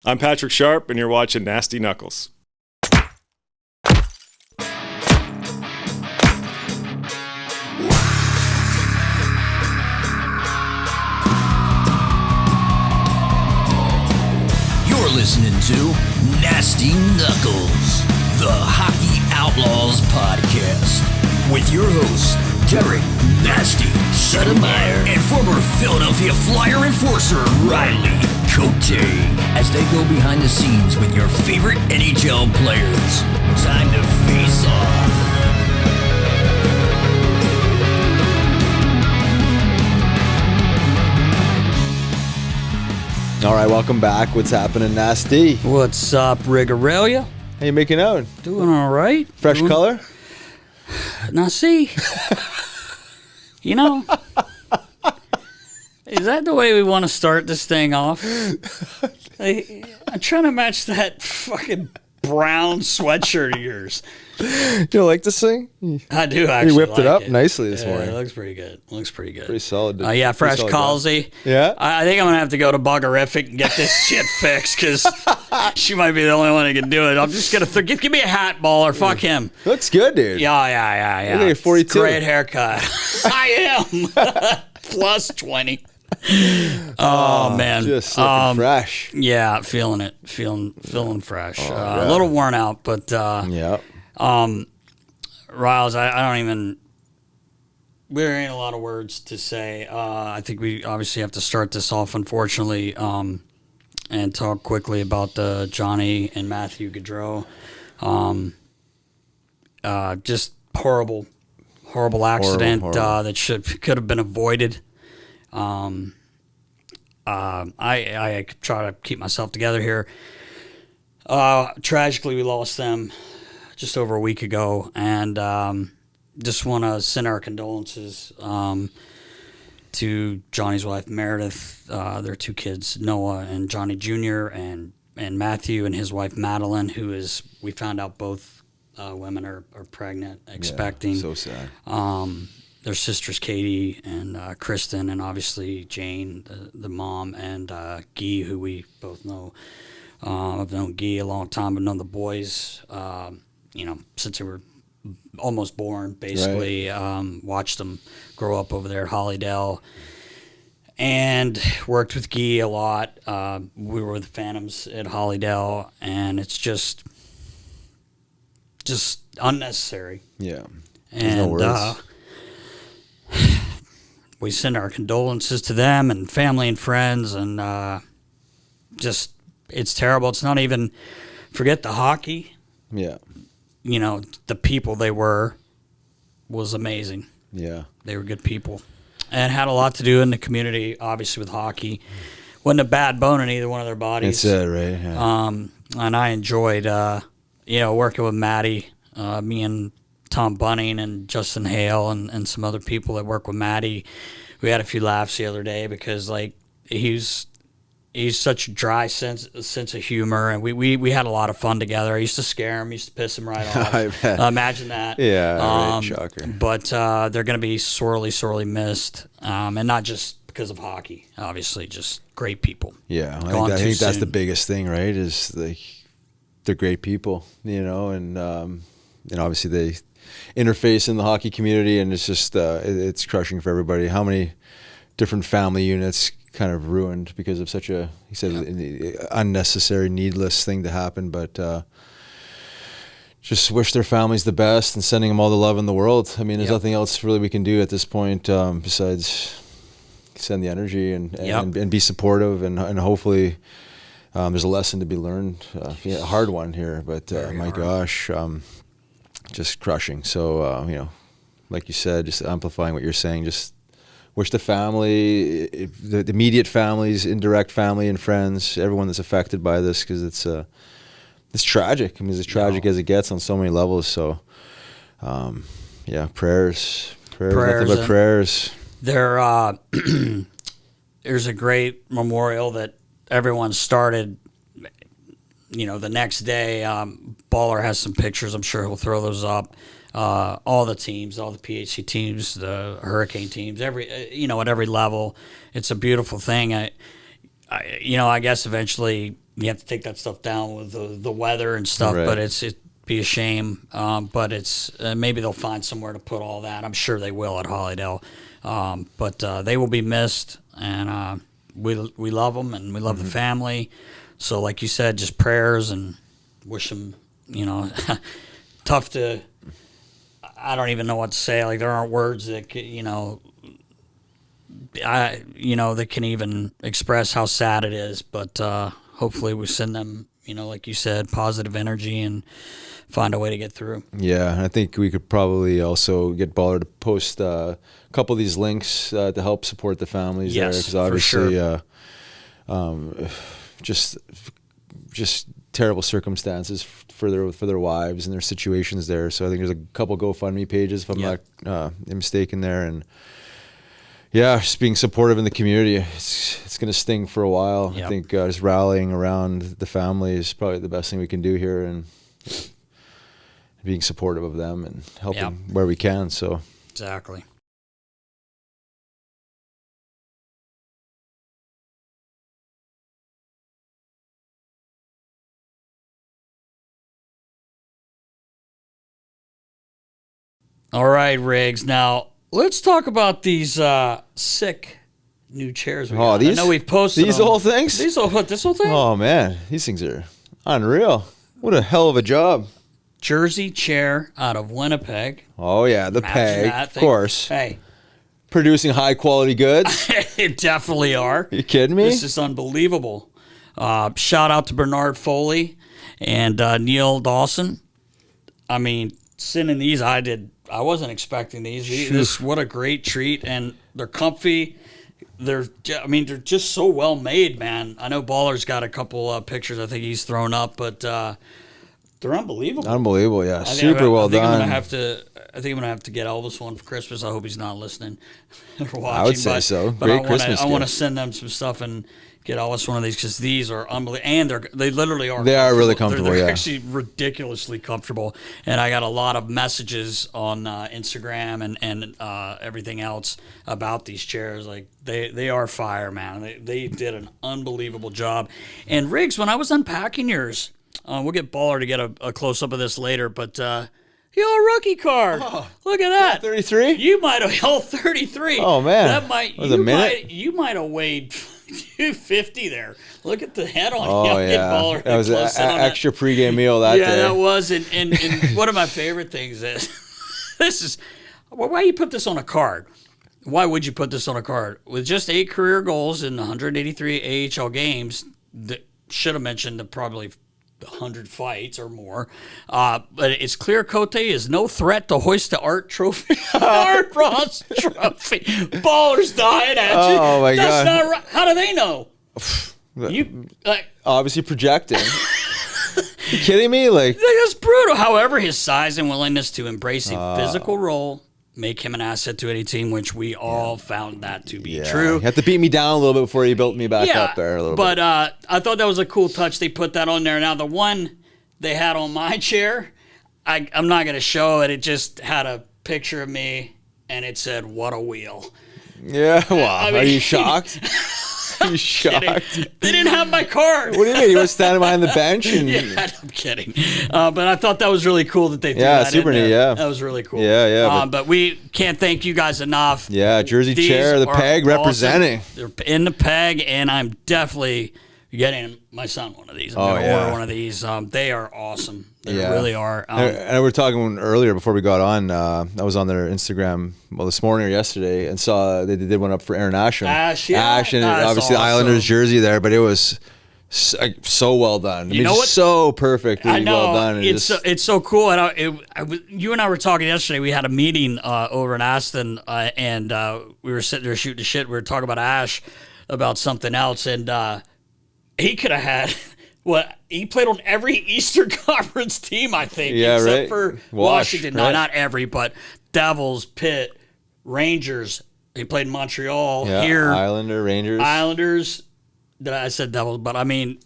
I'm Patrick Sharp, and you're watching Nasty Knuckles. You're listening to Nasty Knuckles, the Hockey Outlaws podcast, with your hosts, Derek Nasty Sotomayor and former Philadelphia Flyer enforcer Riley Cote, as they go behind the scenes with your favorite NHL players. Time to face off. All right, welcome back. What's happening, Nasty? What's up, Rigorelia? How you making out? Doing all right. Fresh color? Now, see, you know, is that the way we want to start this thing off? I'm trying to match that fucking brown sweatshirt of yours. You don't like this thing? I do actually. You whipped like it up nicely this Yeah, morning. it looks pretty good. Pretty solid. Yeah, fresh Calsey. Yeah? I think I'm going to have to go to Buggerific and get this shit fixed because she might be the only one who can do it. I'm just going to give me a hat, baller. Fuck him. Looks good, dude. Yeah. Look at you, 42. Great haircut. I am. Plus 20. Oh, man. Just looking fresh. Yeah, feeling it. Feeling fresh. Yeah. A little worn out, but Yeah. Riles, I don't even. There ain't a lot of words to say. I think we obviously have to start this off, unfortunately, and talk quickly about the Johnny and Matty Gaudreau. Just horrible accident Horrible. that could have been avoided. I try to keep myself together here. Tragically, we lost them just over a week ago, and just want to send our condolences to Johnny's wife Meredith, their two kids Noah and Johnny Jr. and Matthew and his wife Madeline, who is, we found out both women are pregnant, expecting. Yeah, so sad. Their sisters Katie and Kristen, and obviously Jane, the mom, and Guy, who we both know. I've known Guy a long time. I've known the boys, since they were almost born, basically. Right. Watched them grow up over there at Hollydale, and worked with Guy a lot. We were with the Phantoms at Hollydale, and it's just unnecessary. Yeah. And no words. We send our condolences to them and family and friends, and it's terrible. It's not even, forget the hockey. Yeah. The people they was amazing. Yeah. They were good people and had a lot to do in the community, obviously, with hockey. Wasn't a bad bone in either one of their bodies. That's it, right? Yeah. And I enjoyed, working with Matty, me and Tom Bunning and Justin Hale and some other people that work with Matty. We had a few laughs the other day because, he's such a dry sense of humor, and we had a lot of fun together. I used to scare him, used to piss him right off. I bet. Imagine that. Yeah, right, shocker. But they're going to be sorely missed, and not just because of hockey. Obviously, just great people. Yeah, I think that's the biggest thing, right? Is they're great people, and obviously they interface in the hockey community, and it's just it's crushing for everybody. How many different family units kind of ruined because of such a, he said, unnecessary, needless thing to happen, but just wish their families the best and sending them all the love in the world. I mean, there's nothing else really we can do at this point besides send the energy and be supportive, and hopefully there's a lesson to be learned. A hard one here, but my gosh, just crushing. So, like you said, just amplifying what you're saying, just wish the family, the immediate families, indirect family and friends, everyone that's affected by this, because it's tragic. I mean, it's as tragic as it gets on so many levels. So, prayers, nothing but prayers. There's a great memorial that everyone started. The next day, Baller has some pictures. I'm sure he'll throw those up. All the teams, all the PHC teams, the Hurricane teams, at every level. It's a beautiful thing. I guess eventually you have to take that stuff down with the weather and stuff. Right. But it'd be a shame. But it's maybe they'll find somewhere to put all that. I'm sure they will at Hollydale. But they will be missed, and we love them, and we love the family. So, like you said, just prayers and wish them. Tough to. I don't even know what to say. Like, there aren't words that that can even express how sad it is. But hopefully, we send them, like you said, positive energy and find a way to get through. Yeah, I think we could probably also get Baller to post a couple of these links to help support the families there, because obviously, just terrible circumstances for their wives and their situations there. So I think there's a couple GoFundMe pages, if I'm not mistaken, there, and just being supportive in the community. It's going to sting for a while. Yep. I think just rallying around the family is probably the best thing we can do here, and being supportive of them and helping where we can. So exactly. All right, Riggs. Now let's talk about these sick new chairs. I know we've posted these them. whole things. This whole thing. Oh man, these things are unreal. What a hell of a job. Jersey chair out of Winnipeg. Oh yeah, the peg, of course. Hey, producing high quality goods. It definitely are. You kidding me? This is unbelievable. Shout out to Bernard Foley and Neil Dawson. I mean, sending these, I wasn't expecting these. What a great treat, and they're comfy. They're just so well made, man. I know Baller's got a couple pictures I think he's thrown up, but they're unbelievable. Unbelievable, yeah. Super well done. I think I'm gonna have to get Elvis one for Christmas. I hope he's not listening or watching. I would say so. Great Christmas gift. I want to send them some stuff and get Elvis one of these, because these are unbelievable, and they literally are. They are really comfortable. They're actually ridiculously comfortable, and I got a lot of messages on Instagram and everything else about these chairs. Like they are fire, man. They did an unbelievable job. And Riggs, when I was unpacking yours, we'll get Baller to get a close up of this later, but. Your rookie card. Oh, look at that. 33? You might have 33. Oh man. That might you might have weighed 250 there. Look at the head on him. Yeah. That was an extra pregame meal that day. Yeah, that was. And one of my favorite things is why you put this on a card? Why would you put this on a card? With just 8 career goals in 183 AHL games, that should have mentioned the probably 100 fights or more, but it's clear Cote is no threat to hoist the Art Trophy. Art Ross Trophy. Ballers dying at you. Oh my That's God! Not right. How do they know? You obviously projecting. You kidding me? Like that's brutal. However, his size and willingness to embrace a physical role make him an asset to any team, which we all found that to be true. You have to beat me down a little bit before you built me back up there a little bit. But I thought that was a cool touch. They put that on there. Now, the one they had on my chair, I'm not going to show it. It just had a picture of me, and it said, "What a wheel." Yeah, wow. Are you shocked? Are you shocked? They didn't have my card. What do you mean? You were standing behind the bench? And... Yeah, I'm kidding. But I thought that was really cool that they threw that super in there. neat, yeah. That was really cool. Yeah. But we can't thank you guys enough. Yeah, Jersey These Chair, the peg awesome. representing. They're in the peg, and I'm definitely getting my son one of these. I'm going to order one of these. They are awesome. They really are. And we were talking earlier before we got on. I was on their Instagram this morning or yesterday and saw they did one up for Aaron Asham. Ash, and obviously the Islanders jersey there, but it was so well done. You know what? So perfectly well done. It's so cool. And you and I were talking yesterday. We had a meeting over in Aston, and we were sitting there shooting the shit. We were talking about Ash, about something else, and he could have had... he played on every Eastern Conference team, I think, except for Washington. Right? No, not every, but Devils, Pitt, Rangers. He played in Montreal. Here, Islanders. I said Devils, but I mean,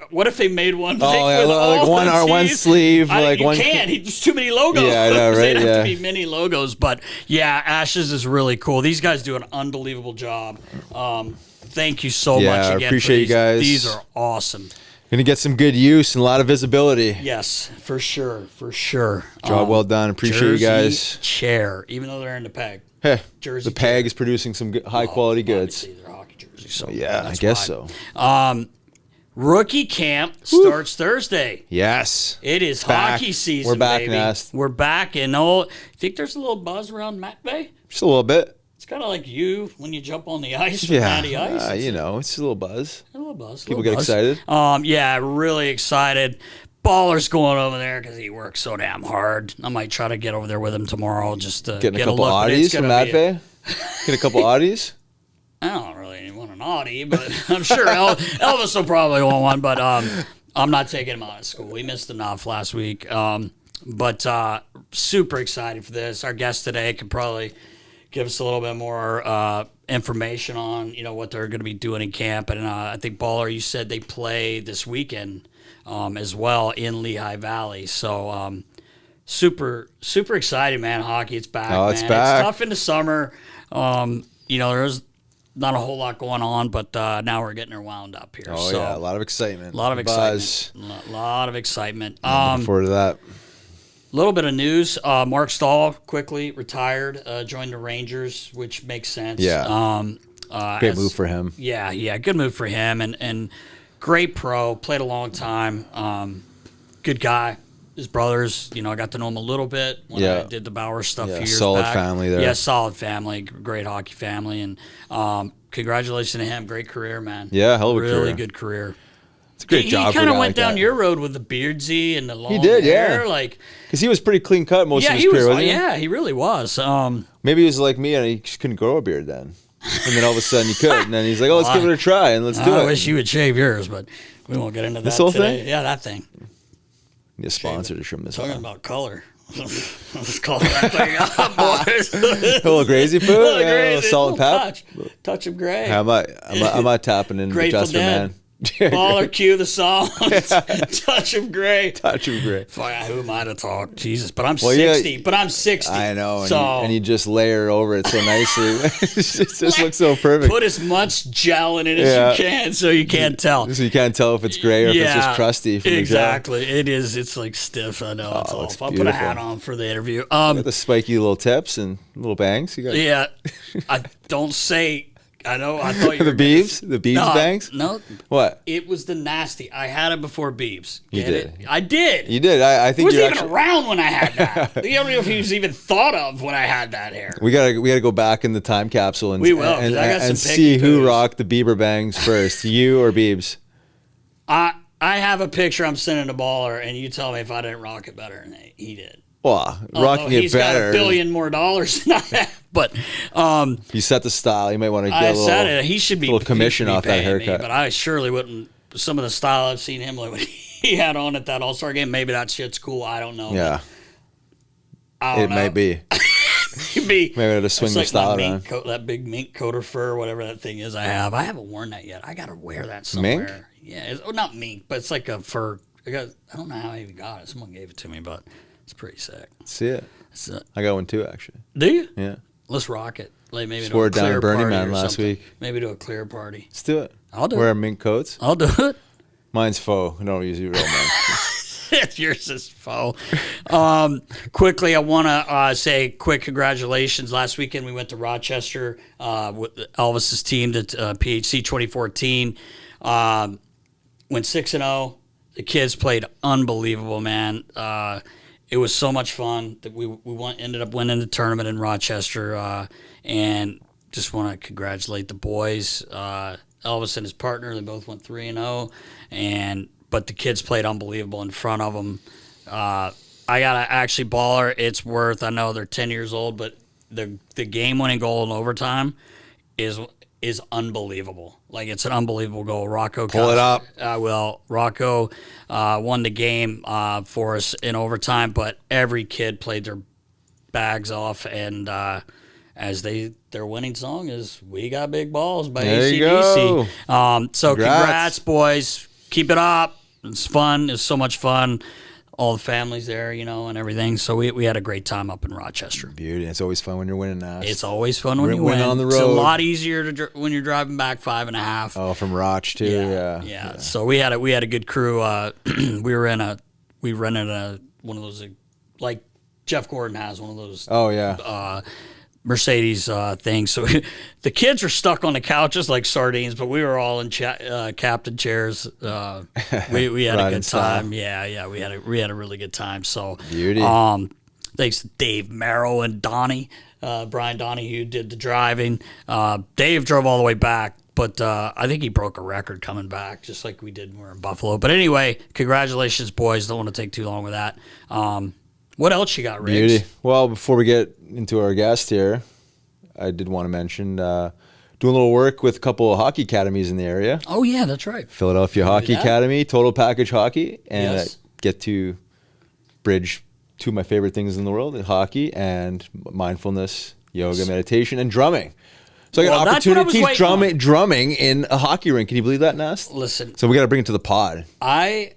what if they made one? One sleeve. You can't. There's too many logos. Yeah, I know, right? They'd have to be many logos, but yeah, Ashes is really cool. These guys do an unbelievable job. Thank you so much again. I appreciate you guys. These are awesome. Going to get some good use and a lot of visibility. Yes, for sure. Job well done. Appreciate you guys. Chair, even though they're in the peg. Hey, Jersey the peg chair. is producing some high quality goods. Obviously, they're hockey jerseys. So Yeah, I that's guess why. so. Rookie camp starts Thursday. Yes. It is Back. hockey season, We're back, baby. Nast. We're back, and I think there's a little buzz around Matvei. Just a little bit. It's kind of like you when you jump on the ice with Matty Ice. It's a little buzz. A little buzz. People get excited. Yeah, really excited. Baller's going over there because he works so damn hard. I might try to get over there with him tomorrow just to Getting get a couple look. oddies from Matvei. Get a couple oddies. I don't really want an Audi, but I'm sure Elvis will probably want one. But I'm not taking him out of school. We missed enough last week. But super excited for this. Our guest today could probably give us a little bit more information on what they're going to be doing in camp. And I think Baller, you said they play this weekend as well in Lehigh Valley. So super excited, man. Hockey, it's back. Oh, it's man. back. It's tough in the summer. There's not a whole lot going on, but now we're getting her wound up here. Oh, so, yeah. A lot of excitement. A lot of Buzz. excitement. A lot of excitement. Looking forward to that. Little bit of news. Mark Stahl quickly retired, joined the Rangers, which makes sense. Yeah. Great move for him. Yeah, good move for him. And great pro, played a long time. Good guy. His brothers, I got to know him a little bit when I did the Bauer stuff a few years solid back. family there. Yeah, solid family, great hockey family. And congratulations to him. Great career, man. Yeah, hell of a career. Really good career. It's a great job. He kind of went like down that. your road with the beardsy and the long He did, hair. yeah. Because he was pretty clean cut most of his career, wasn't he? Yeah, he really was. Maybe he was like me and he just couldn't grow a beard then. And then all of a sudden he could. And then he's like, let's give it a try and let's do it. I wish you would shave yours, but we won't get into that This whole today. thing? Yeah, that thing. Get sponsored to trim this Talking off. about color. Let's color that thing up, boys. A little crazy food? A little Yeah, a little crazy, salt and little pep? touch of gray. I'm not tapping into Grateful Just for Dead. Man. Baller, cue the song. Touch of gray. Touch of gray. Fuck, who am I to talk? Jesus, but I'm Well, yeah, 60. But I'm 60. I know. And, So and you just layer over it so nicely. It just looks so perfect. put as much gel in it as you can so you can't tell. So you can't tell if it's gray or if it's just crusty from exactly. It is. It's like stiff. I know. It's it's awful. I'll put a beautiful. hat on for the interview. the gel. Got the spiky little tips and little bangs. You got Yeah. I don't say. I know. I thought you the were beeves? The beeves bangs? No. What? It was the nasty. I had it before Beebs. You Get did. it? I did. You did. I He think wasn't you're even actually. around when I had that. I don't know if he was even thought of when I had that hair. We gotta go back in the time capsule and We will, 'cause and, I got some and see who picky rocked the Bieber bangs first, you or Beebs. I have a picture I'm sending to Baller, and you tell me if I didn't rock it better than he did. Well, Although rocking it he's better. got $1 billion more dollars than I have. But You set the style. You might want to get I a little. said it. He should be little commission he should off be that paying me, haircut. but I surely wouldn't. Some of the style I've seen him like what he had on at that All-Star game. Maybe that shit's cool. I don't know. Yeah, I don't it know. might be. Maybe Maybe I had to swing it's the like style my around. mink coat, that big mink coat or fur, whatever that thing is. I haven't worn that yet. I gotta wear that somewhere. Mink? Yeah, not mink, but it's like a fur. I don't know how I even got it. Someone gave it to me, but it's pretty sick. See it. I got one too, actually. Do you? Yeah. Let's rock it. Like maybe Just to wore a it down clear at Burning party Man or last something. week. Maybe to a clear party. Let's do it. I'll do Wear it. our mink coats. I'll do it. Mine's faux. I don't usually real man. Yours is faux. Quickly, I want to say quick congratulations. Last weekend we went to Rochester with Elvis's team, the PHC 2014. Went 6-0. The kids played unbelievable, man. It was so much fun that we ended up winning the tournament in Rochester, and just want to congratulate the boys. Elvis and his partner, they both went 3-0, but the kids played unbelievable in front of them. I gotta actually Baller. It's worth. I know they're 10 years old, but the game-winning goal in overtime is unbelievable. Like, it's an unbelievable goal. Rocco Pull it up. Rocco won the game for us in overtime, but every kid played their bags off, and as their winning song is "We Got Big Balls" by There you AC/DC. go. So Congrats. congrats, boys. Keep it up. It's fun. It's so much fun. all the families there, and everything. So we had a great time up in Rochester. Beauty. It's always fun when you're winning, Nast. It's always fun when you win on the road. It's a lot easier when you're driving back 5.5. Oh, from Roch too. Yeah. So we had a good crew. We rented one of those, like Jeff Gordon has one of those. Oh yeah. Mercedes things. So the kids were stuck on the couches like sardines, but we were all in captain chairs. We had a good time. Yeah. We had a really good time. So beauty. Thanks to Dave Merrill and Donnie, Brian Donahue did the driving. Dave drove all the way back, but I think he broke a record coming back, just like we did when we were in Buffalo. But anyway, congratulations, boys. Don't want to take too long with that. What else you got, Riggs? Beauty. Well, before we get into our guest here, I did want to mention doing a little work with a couple of hockey academies in the area. Oh, yeah, that's right. Philadelphia Hockey Academy, Total Package Hockey, and I get to bridge two of my favorite things in the world, hockey and mindfulness, yoga, meditation, and drumming. So I got an opportunity to teach drumming in a hockey rink. Can you believe that, Nast? Listen. So we got to bring it to the pod. I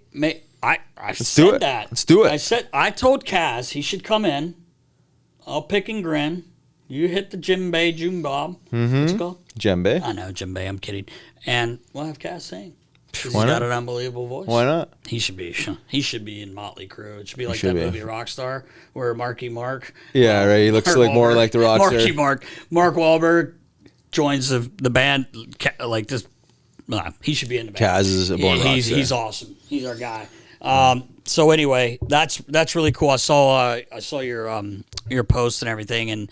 said that. Let's do it. I told Kaz he should come in. I'll pick and grin. You hit the djembe, Bob. Mm-hmm. What's it called? Djembe. I know, djembe. I'm kidding. And we'll have Kaz sing. He's Why got not? an unbelievable voice. Why not? He should be in Motley Crue. It should be like that movie Rockstar where Marky Mark. Yeah, right. He looks like more like the Rockstar. Marky Mark. Mark Wahlberg joins the band like this. He should be in the band. Kaz is a born rockstar. He's awesome. He's our guy. So anyway, that's really cool. I saw your post and everything, and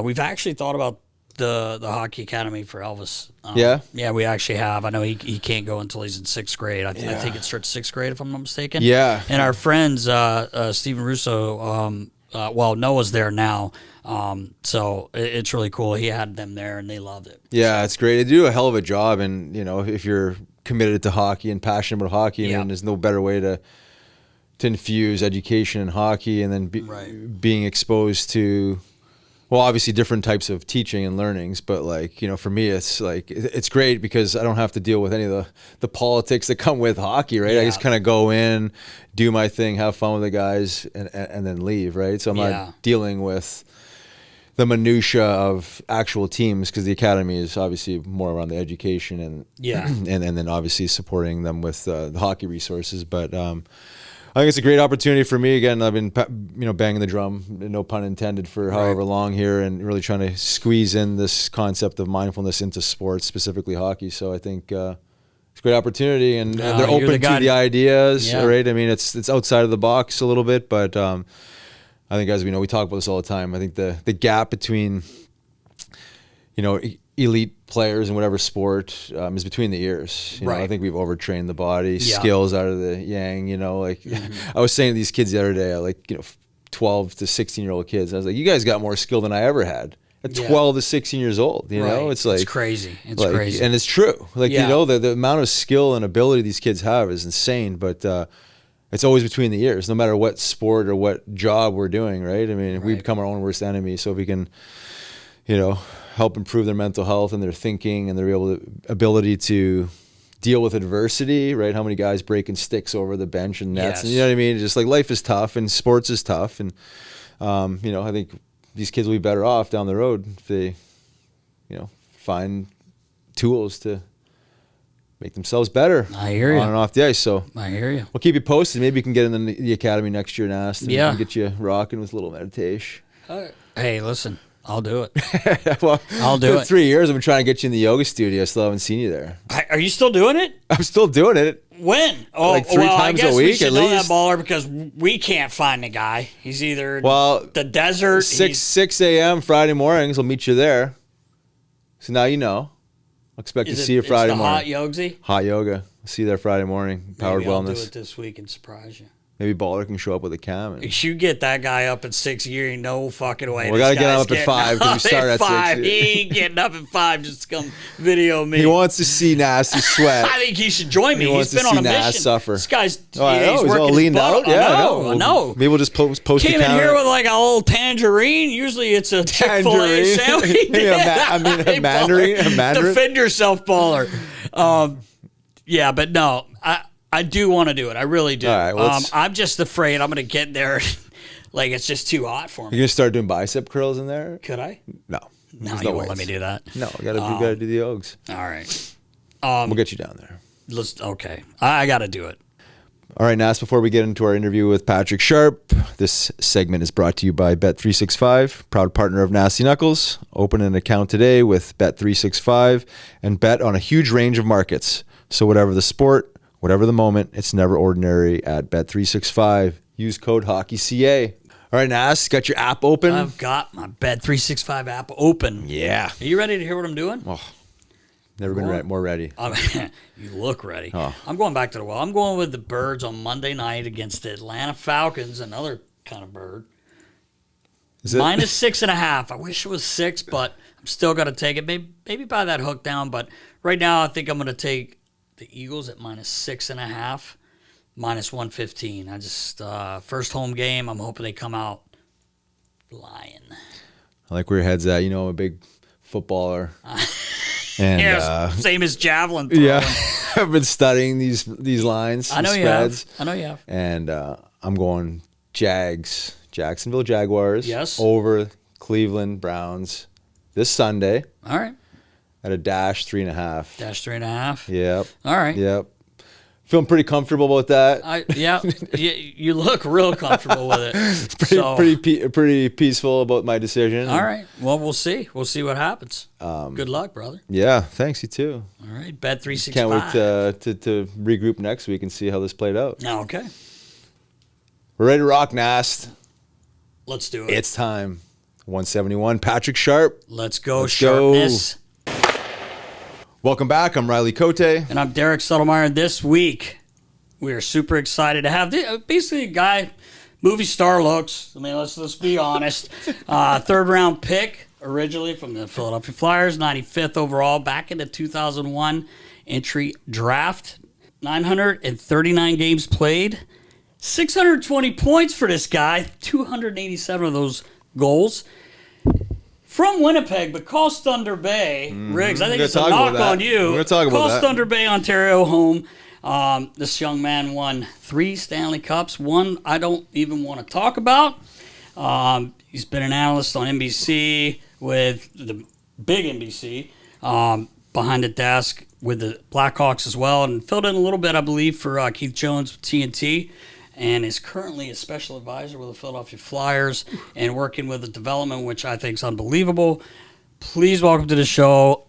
we've actually thought about the hockey academy for Elvis. Yeah, we actually have. I know he can't go until he's in 6th grade. I think it starts 6th grade if I'm not mistaken. Yeah, and our friends Steven Russo. Noah's there now, so it's really cool. He had them there, and they loved it. Yeah, it's great. They do a hell of a job, and if you're committed to hockey and passionate about hockey, and there's no better way to infuse education in hockey, and then being exposed to, well, obviously different types of teaching and learnings, but for me, it's great because I don't have to deal with any of the politics that come with hockey, right? I just kind of go in, do my thing, have fun with the guys, and then leave, right? So I'm not dealing with the minutia of actual teams, because the academy is obviously more around the education and and then obviously supporting them with the hockey resources. But I think it's a great opportunity for me. Again, I've been banging the drum, no pun intended, for however long here, and really trying to squeeze in this concept of mindfulness into sports, specifically hockey. So I think it's a great opportunity, and they're open to the ideas, right? I mean, it's outside of the box a little bit, but I think, as we know, we talk about this all the time. I think the gap between elite players in whatever sport is between the ears. I think we've overtrained the body, skills out of the yang. I was saying to these kids the other day, 12 to 16-year-old kids, I was like, you guys got more skill than I ever had at 12 to 16 years old. It's like, it's crazy. It's crazy, and it's true. The amount of skill and ability these kids have is insane, but it's always between the ears, no matter what sport or what job we're doing, right? I mean, we become our own worst enemy. So if we can, help improve their mental health and their thinking and their ability to deal with adversity, right? How many guys breaking sticks over the bench and nets? And, you know what I mean? Just life is tough and sports is tough. And, I think these kids will be better off down the road if they, find tools to make themselves better. I hear you. On and off the ice. So I hear you. We'll keep you posted. Maybe you can get in the academy next year, Nast, and we can get you rocking with a little meditation. Hey, listen, I'll do it. Well, I'll do it. 3 years I've been trying to get you in the yoga studio. I still haven't seen you there. Are you still doing it? I'm still doing it. When? Three times a week we should at know least. That baller, because we can't find the guy. He's either the desert. 6 a.m. Friday mornings. I'll meet you there. So now you know. I'll expect to see you Friday morning. Hot yoga? Hot yoga. I'll see you there Friday morning. Powered Maybe I'll Wellness. do it this week and surprise you. Maybe Baller can show up with a cam. You get that guy up at 6 a year, ain't no fucking way. We gotta get him up at 5 because we start at 5. 6. He ain't getting up at 5 just to come video me. He wants to see Nasty sweat. I think he should join me. He's been on a mission. Suffer. This guy's he's all leaned out. I know. Maybe we'll just post Came in here with like a little tangerine. Usually it's a Chick-fil-A sandwich. A mandarin. Defend yourself, baller. Yeah, but no. I do want to do it. I really do. All right, well, I'm just afraid I'm going to get there. Like, it's just too hot for me. You're going to start doing bicep curls in there? Could I? No. No, you won't let me do that. No, you gotta do the Ogs. All right. We'll get you down there. Okay. I got to do it. All right, Nas, before we get into our interview with Patrick Sharp, this segment is brought to you by Bet365, proud partner of Nasty Knuckles. Open an account today with Bet365 and bet on a huge range of markets. So whatever the sport, whatever the moment, it's never ordinary at Bet365. Use code HockeyCA. All right, Nas, got your app open? I've got my Bet365 app open. Yeah. Are you ready to hear what I'm doing? Oh, never been more ready. You look ready. Oh. I'm going back to the well. I'm going with the Birds on Monday night against the Atlanta Falcons, another kind of bird. Is it? Minus 6.5. I wish it was 6, but I'm still going to take it. Maybe buy that hook down, but right now I think I'm going to take the Eagles at minus 6.5. Minus 115. I just, first home game, I'm hoping they come out flying. I like where your head's at. You know, I'm a big footballer. And, yeah, same as javelin throwing. Yeah, I've been studying these lines. I know you spreads, have. I know you have. And I'm going Jacksonville Jaguars. Yes. Over Cleveland Browns this Sunday. All right. At a -3.5. -3.5. Yep. All right. Yep. Feeling pretty comfortable with that. You look real comfortable with it. Pretty peaceful about my decision. All right. Well, we'll see. We'll see what happens. Good luck, brother. Yeah. Thanks. You too. All right. Bet365. Can't wait to regroup next week and see how this played out. Okay. We're ready to rock, Nast. Let's do it. It's time. 171. Patrick Sharp. Let's go, Sharpness. Welcome back. I'm Riley Cote. And I'm Derek Suttlemeyer. And this week, we are super excited to have basically a guy, movie star looks. I mean, let's be honest. Third round pick originally from the Philadelphia Flyers, 95th overall, back in the 2001 entry draft. 939 games played, 620 points for this guy, 287 of those goals. From Winnipeg, but calls Thunder Bay. Riggs, I think it's a knock on you. We're going to talk about calls that. Thunder Bay, Ontario home. This young man won 3 Stanley Cups. One I don't even want to talk about. He's been an analyst on NBC with the big NBC, behind the desk with the Blackhawks as well, and filled in a little bit, I believe, for Keith Jones with TNT. And is currently a special advisor with the Philadelphia Flyers and working with the development, which I think is unbelievable. Please welcome to the show,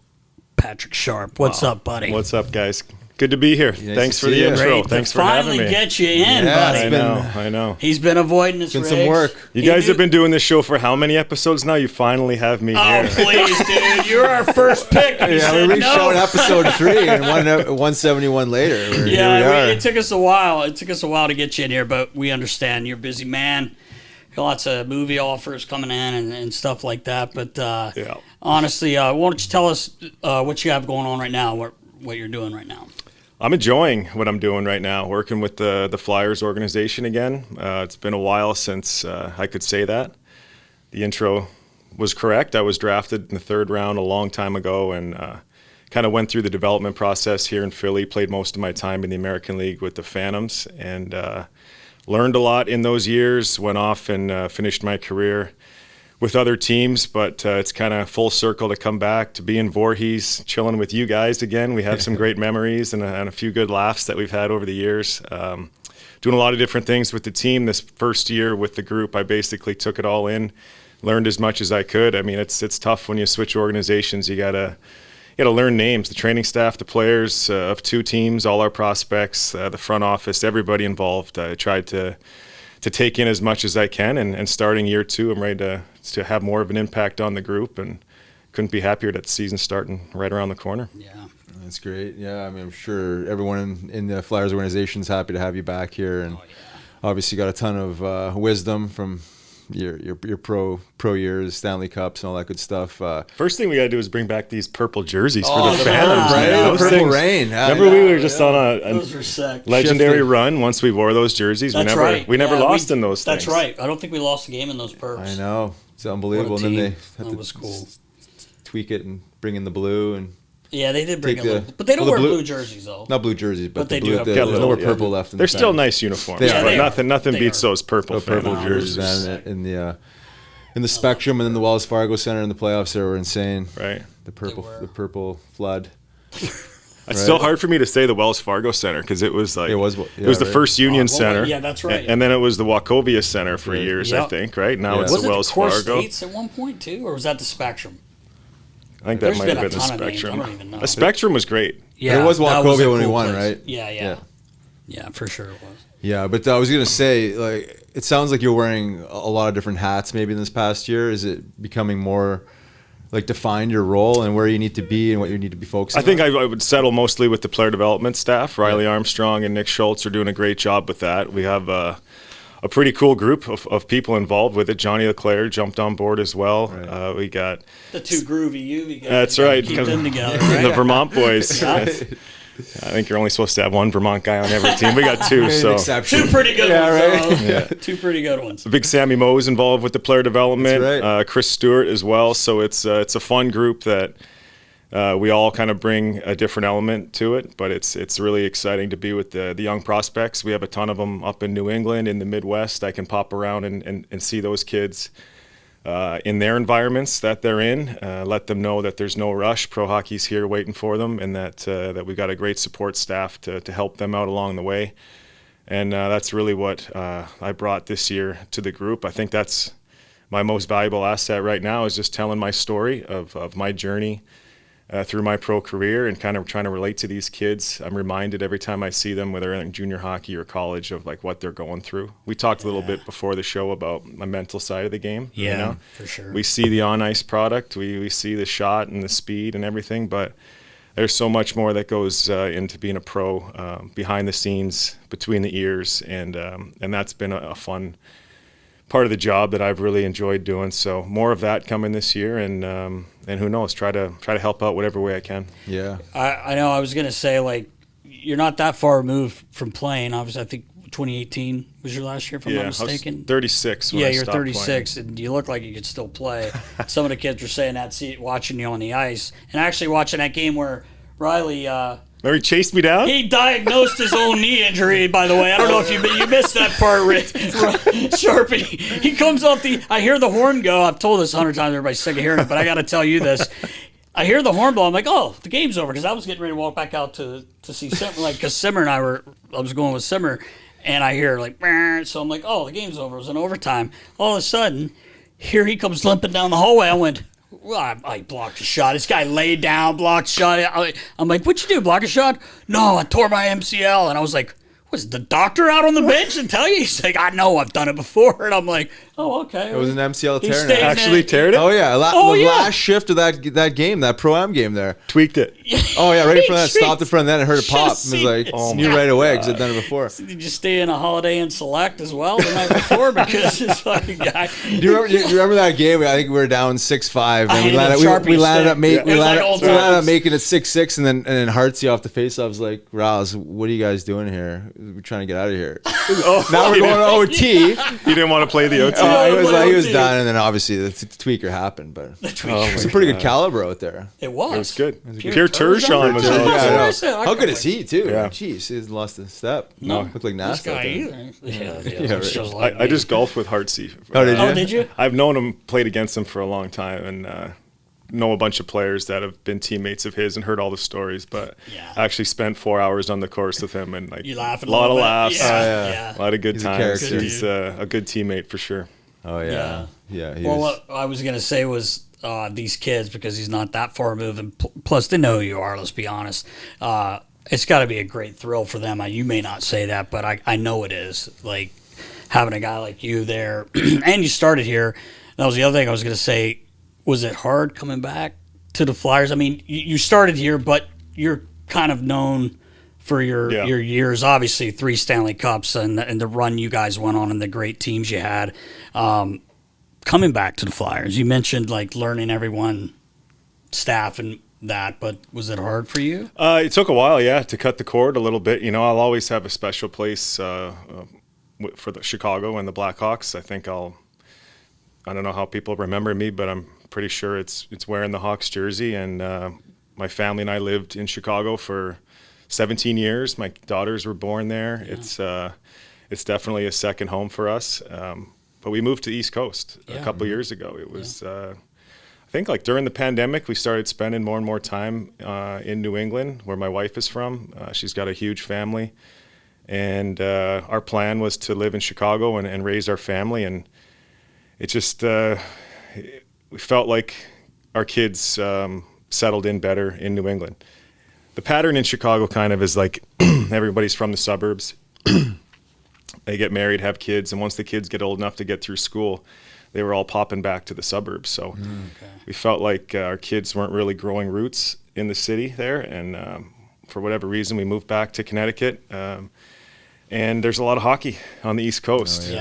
Patrick Sharp. What's up, buddy? What's up, guys? Good to be here. Nice Thanks to for see the you. intro. Great Thanks to for having finally me. get you in, buddy. I know. He's been avoiding this. Been some work. You guys have been doing this show for how many episodes now? You finally have me Oh, here. please, dude. You're our first pick. And you Yeah, said we reached no. out episode 3 and 171 later. Here we are. It took us a while. It took us a while to get you in here, but we understand you're a busy man. Lots of movie offers coming in and stuff like that. But honestly, why don't you tell us what you have going on right now, what you're doing right now? I'm enjoying what I'm doing right now, working with the Flyers organization again. It's been a while since I could say that. The intro was correct. I was drafted in the 3rd round a long time ago and kind of went through the development process here in Philly, played most of my time in the American League with the Phantoms, and learned a lot in those years, went off and finished my career with other teams, but it's kind of full circle to come back to be in Voorhees, chilling with you guys again. We have some great memories and a few good laughs that we've had over the years. Doing a lot of different things with the team. This first year with the group, I basically took it all in, learned as much as I could. I mean, it's tough when you switch organizations. You gotta learn names, the training staff, the players of 2 teams, all our prospects, the front office, everybody involved. I tried to take in as much as I can, and starting year 2, I'm ready to have more of an impact on the group, and couldn't be happier that the season's starting right around the corner. Yeah. That's great. Yeah, I mean, I'm sure everyone in the Flyers organization is happy to have you back here, and obviously got a ton of wisdom from your pro years, Stanley Cups, and all that good stuff. First thing we got to do is bring back these purple jerseys for the Phantoms. right? Man. The Those Purple things- Rain. Remember, we were just on a Those were sick. legendary Shifted. run. Once we wore those jerseys, That's we never right. lost in those things. That's right. I don't think we lost a game in those perps. I know. It's unbelievable. What a And then team. they had That to was cool. tweak it and bring in the blue. And Yeah, they did bring Take a the- little, but they don't well, the wear blue- blue jerseys though. Not blue jerseys, but they the do blue. have There's purple. no more Yeah. purple left in They're the still fans. nice uniforms, They are. but They are. nothing They beats are. those purple Purple fans. jerseys, man, in the Spectrum and then the Wells Fargo Center in the playoffs. They were insane. Right. The purple, were. the purple flood. It's still hard for me to say the Wells Fargo Center because it was like It was- the yeah, right. First Union Center. Yeah, that's right. And then it was the Wachovia Center for Right. years, I Yep. think. Right now Yeah. it's Was the it Wells the Core Fargo. States at one point too, or was that the Spectrum? I think that There's might been have a been the ton of names. I Spectrum. don't even know. The Spectrum was great. Yeah, It was that Wachovia a when we cool won, place. right? Yeah, for sure it was. Yeah, but I was gonna say, like, it sounds like you're wearing a lot of different hats. Maybe in this past year, is it becoming more like define your role and where you need to be and what you need to be focusing? I think on? I would settle mostly with the player development staff. Riley Armstrong and Nick Schultz are doing a great job with that. We have a pretty cool group of people involved with it. Johnny Leclerc jumped on board as well. Right. We got The two groovy UV guys. that's you gotta right. Keep them together, right? The Vermont boys. I think you're only supposed to have one Vermont guy on every team. We got two, so Exception. Two pretty good Yeah, ones. right. though. Two pretty good ones. Big Sammy Moe is involved with the player development. That's right. Chris Stewart as well. So it's a fun group that we all kind of bring a different element to it. But it's really exciting to be with the young prospects. We have a ton of them up in New England, in the Midwest. I can pop around and see those kids in their environments that they're in. Let them know that there's no rush. Pro hockey's here waiting for them, and that we've got a great support staff to help them out along the way. And that's really what I brought this year to the group. I think that's my most valuable asset right now is just telling my story of my journey through my pro career and kind of trying to relate to these kids. I'm reminded every time I see them, whether in junior hockey or college, of like what they're going through. We talked a little bit before the show about my mental side of the game. Yeah, you know? for sure. We see the on-ice product. We see the shot and the speed and everything, but there's so much more that goes into being a pro behind the scenes, between the ears, and that's been a fun part of the job that I've really enjoyed doing. So more of that coming this year, and who knows, try to help out whatever way I can. Yeah. I know I was going to say, like, you're not that far removed from playing. Obviously, I think 2018 was your last year, if I'm not I was mistaken. 36 when Yeah, I you're stopped 36, and you look like you could still play. Some of the kids were saying that, watching you on the ice, and actually watching that game where Riley Mary chased me down? he diagnosed his own knee injury, by the way. I don't know if you missed that part, Sharpie. He comes off I hear the horn go. I've told this 100 times. Everybody's sick of hearing it, but I got to tell you this. I hear the horn blow. I'm like, oh, the game's over, because I was getting ready to walk back out to see Simmer, like, because Simmer and I was going with Simmer, and I hear like, "Brr," so I'm like, oh, the game's over. It was in overtime. All of a sudden, here he comes limping down the hallway. I went, well, I blocked a shot. This guy laid down, blocked a shot. I'm like, what'd you do, block a shot? No, I tore my MCL. And I was like, was the doctor out on the bench and tell you? He's like, I know, I've done it before. And I'm like, oh, okay. It was an MCL He tear. stayed in Actually it. teared it? Oh yeah, Oh, the yeah. last shift of that game, that Pro-Am game there. Tweaked it. Oh yeah, right in He front of that, stopped in front of that and heard it pop. Should've And was like, seen it. knew right away because I'd done it before. Did you stay in a Holiday Inn Select as well the night before? Because it's fucking guy. Do you remember that game? I think we were down 6-5, I and we handed landed, Sharpie we a landed stick. up making It was like old times. making it 6-6, and then Hartsey off the faceoff was like, "Rouse, what are you guys doing here? We're trying to get out of here." Now we're going to OT. You didn't want to play the OT. He was done, and then obviously the tweaker happened, but it's a pretty good caliber out there. It was. It was good. Pure Pierre Turgeon was Turgeon. on That's there. what I I know. said. I How good couldn't is he too? Yeah. Jeez, he's lost a step. No. Looked like This nasty out guy there. either. Yeah, right. it's just like I just golfed with Hartsey. Oh, did you? Oh, did you? I've known him, played against him for a long time, and know a bunch of players that have been teammates of his and heard all the stories. But Yeah. I actually spent 4 hours on the course with him, and like You laughing a lot of little bit? laughs, Yeah. a lot of good He's a times. character. He's a good teammate for sure. Oh yeah, yeah. He Well, was, what I was gonna say was these kids, because he's not that far removed, and plus they know who you are. Let's be honest. It's got to be a great thrill for them. You may not say that, but I know it is. Like having a guy like you there, and you started here. That was the other thing I was gonna say. Was it hard coming back to the Flyers? I mean, you started here, but you're kind of known for your years. Obviously, 3 Stanley Cups and the run you guys went on and the great teams you had. Coming back to the Flyers, you mentioned like learning everyone, staff and that, but was it hard for you? It took a while, to cut the cord a little bit. You know, I'll always have a special place for the Chicago and the Blackhawks. I think I don't know how people remember me, but I'm pretty sure it's wearing the Hawks jersey, and my family and I lived in Chicago for 17 years. My daughters were born there. Yeah. It's definitely a second home for us. But we moved to the East Coast a couple years ago. It was, I think, like during the pandemic, we started spending more and more time in New England, where my wife is from. She's got a huge family. And our plan was to live in Chicago and raise our family. And it just, we felt like our kids settled in better in New England. The pattern in Chicago kind of is like everybody's from the suburbs. They get married, have kids, and once the kids get old enough to get through school, they were all popping back to the suburbs. So we felt like our kids weren't really growing roots in the city there. And for whatever reason, we moved back to Connecticut. And there's a lot of hockey on the East Coast.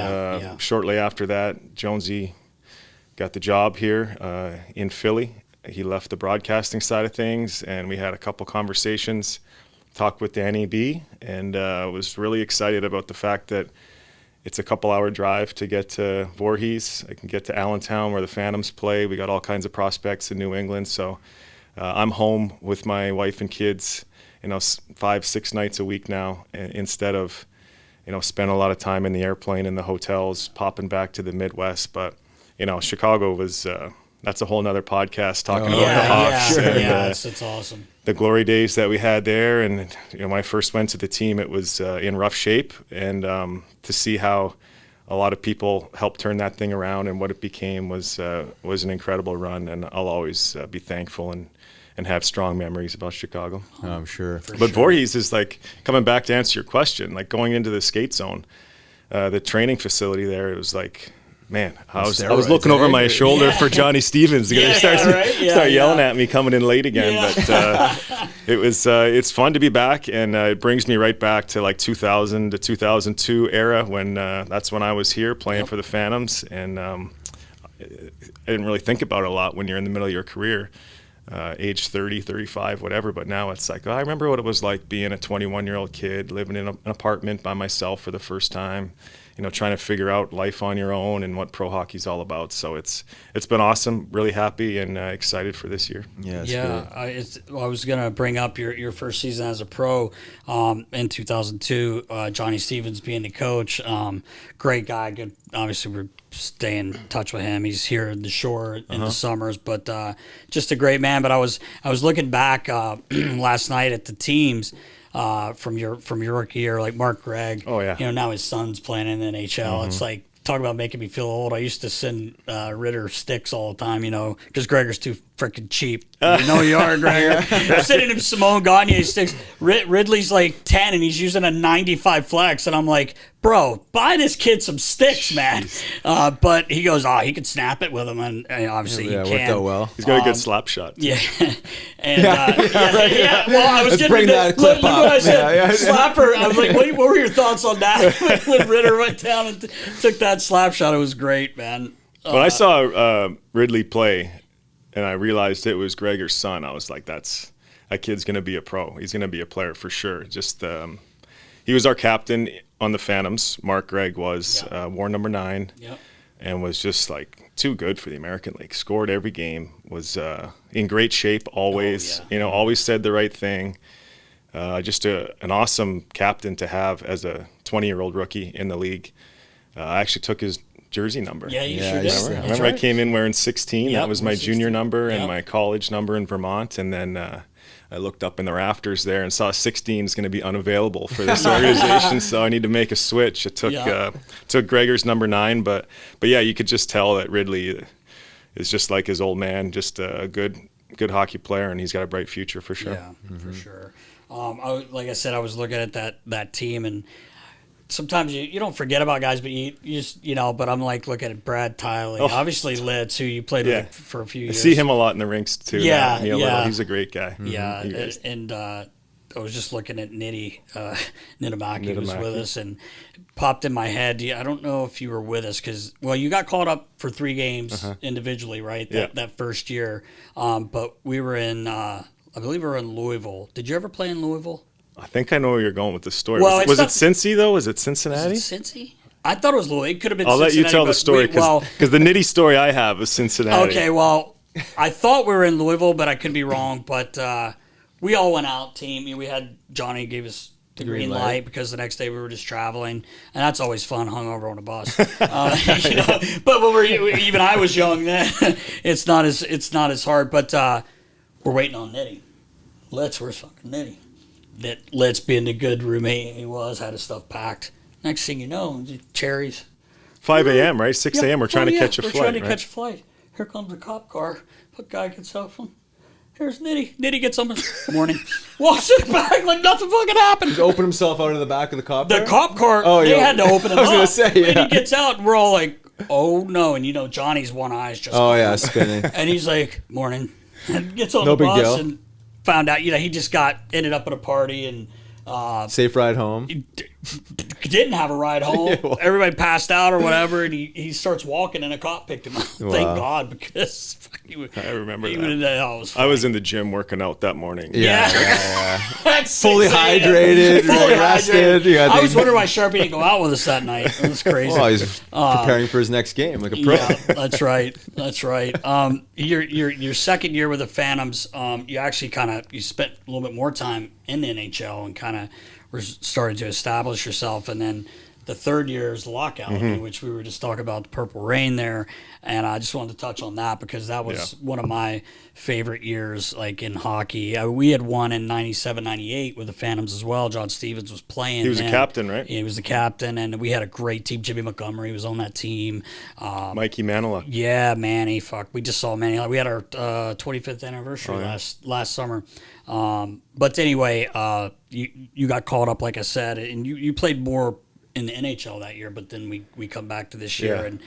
Shortly after that, Jonesy got the job here in Philly. He left the broadcasting side of things, and we had a couple conversations, talked with Danny B, and was really excited about the fact that it's a couple-hour drive to get to Voorhees. I can get to Allentown, where the Phantoms play. We got all kinds of prospects in New England, so I'm home with my wife and kids, 5-6 nights a week now, instead of spend a lot of time in the airplane, in the hotels, popping back to the Midwest. But, Chicago was, that's a whole nother podcast talking about the Hawks. And, it's awesome. The glory days that we had there. And, when I first went to the team, it was in rough shape. And to see how a lot of people helped turn that thing around and what it became was an incredible run. And I'll always be thankful and have strong memories about Chicago. I'm sure. But Voorhees is like, coming back to answer your question, like going into the skate zone, the training facility there, it was like, man, I was looking over my shoulder for Johnny Stevens. They start yelling at me coming in late again. But it's fun to be back, and it brings me right back to like 2000 to 2002 era when that's when I was here playing for the Phantoms. And I didn't really think about it a lot when you're in the middle of your career. Age 30, 35, whatever. But now it's like, I remember what it was like being a 21-year-old kid living in an apartment by myself for the first time, trying to figure out life on your own and what pro hockey's all about. So it's been awesome, really happy and excited for this year. I was going to bring up your first season as a pro in 2002, Johnny Stevens being the coach. Great guy, good. Obviously, we're staying in touch with him. He's here in the shore in the summers, but just a great man. But I was looking back last night at the teams from your rookie year, like Mark Greig. Oh yeah. Now his son's playing in the NHL. It's like, talk about making me feel old. I used to send Ritter sticks all the time, because Gregor's too freaking cheap. You are, Gregor. I'm sending him Simone Gagne sticks. Ridley's like 10, and he's using a 95 flex, and I'm like, bro, buy this kid some sticks, man. But he goes, he can snap it with him, and obviously he can. Worked out well. He's got a good slap shot. Yeah. And, well, I was Let's bring that clip look what I said. Slapper. I was like, what were your thoughts on that when Ritter went down and took that slap shot? It was great, man. When I saw Ridley play, and I realized it was Gregor's son, I was like, that kid's going to be a pro. He's going to be a player for sure. Just he was our captain on the Phantoms. Mark Greig was, wore number 9, and was just like too good for the American League. Scored every game, was in great shape always, always said the right thing. Just an awesome captain to have as a 20-year-old rookie in the league. I actually took his jersey number. Yeah, you sure did. I remember I came in wearing 16. Yep, that was my 16. junior number and my college number in Vermont. And then I looked up in the rafters there and saw 16 is going to be unavailable for this organization, so I need to make a switch. It took Gregor's number 9, but yeah, you could just tell that Ridley is just like his old man, just a good hockey player, and he's got a bright future for sure. Yeah, for sure. Like I said, I was looking at that team, and sometimes you don't forget about guys, but you just, but I'm like looking at Brad Tiley, obviously Litz, who you played with for a few years. I see him a lot in the rinks too. He's a great guy. Yeah, and I was just looking at Niittymaki was with us, and popped in my head. I don't know if you were with us because, you got called up for 3 games individually, right? That first year, but we were in, I believe we were in Louisville. Did you ever play in Louisville? I think I know where you're going with the story. Well, was it Cincy, though? Was it Cincinnati? Was it Cincy? I thought it was Louisville. It could have been I'll Cincinnati. let you tell the story because the Nitty story I have is Cincinnati. Okay, well, I thought we were in Louisville, but I could be wrong. But we all went out, team. We had Johnny gave us the green light because the next day we were just traveling, and that's always fun, hungover on a bus. But when even I was young then, it's not as hard. But we're waiting on Nitty. Where's fucking Nitty? Let's being the good roommate he was, had his stuff packed. Next thing you know, cherries. 5 a.m., right? 6 a.m. We're trying to catch a flight. We're trying to right? catch a flight. Here comes a cop car. The guy gets out from. Here's Nitty. Nitty gets up in the morning. Walks in the back like nothing fucking happened. Just open himself out of the back of the cop car? The cop car, they had to open it up. I was going to say, yeah. And he gets out and we're all like, oh no. And Johnny's one eye's just spinning. And he's like, morning. And gets on No the big bus deal. and found out, he just ended up at a party and safe ride home. Didn't have a ride home. Yeah, well. Everybody passed out or whatever, and he starts walking, and a cop picked him up. Wow. Thank God, because I remember that. I was in the gym working out that morning. Yeah. That's Fully 6 a.m. hydrated, Fully rested. hydrated. I was wondering why Sharpie didn't go out with us that night. It was crazy. Well, he's preparing for his next game like a pro. Yeah, that's right. That's right. Your second year with the Phantoms, you actually you spent a little bit more time in the NHL and kind of were starting to establish yourself. And then the third year is the lockout, in which we were just talking about the Purple Rain there. And I just wanted to touch on that because that was one of my favorite years, like in hockey. We had won in 97, 98 with the Phantoms as well. John Stevens was playing. He was the captain, right? Yeah, he was the captain, and we had a great team. Jimmy Montgomery was on that team. Mikey Manilow. Yeah, Manny. Fuck, we just saw Manny. We had our 25th anniversary last summer. But anyway, you got caught up, like I said, and you played more in the NHL that year. But then we come back to this year, and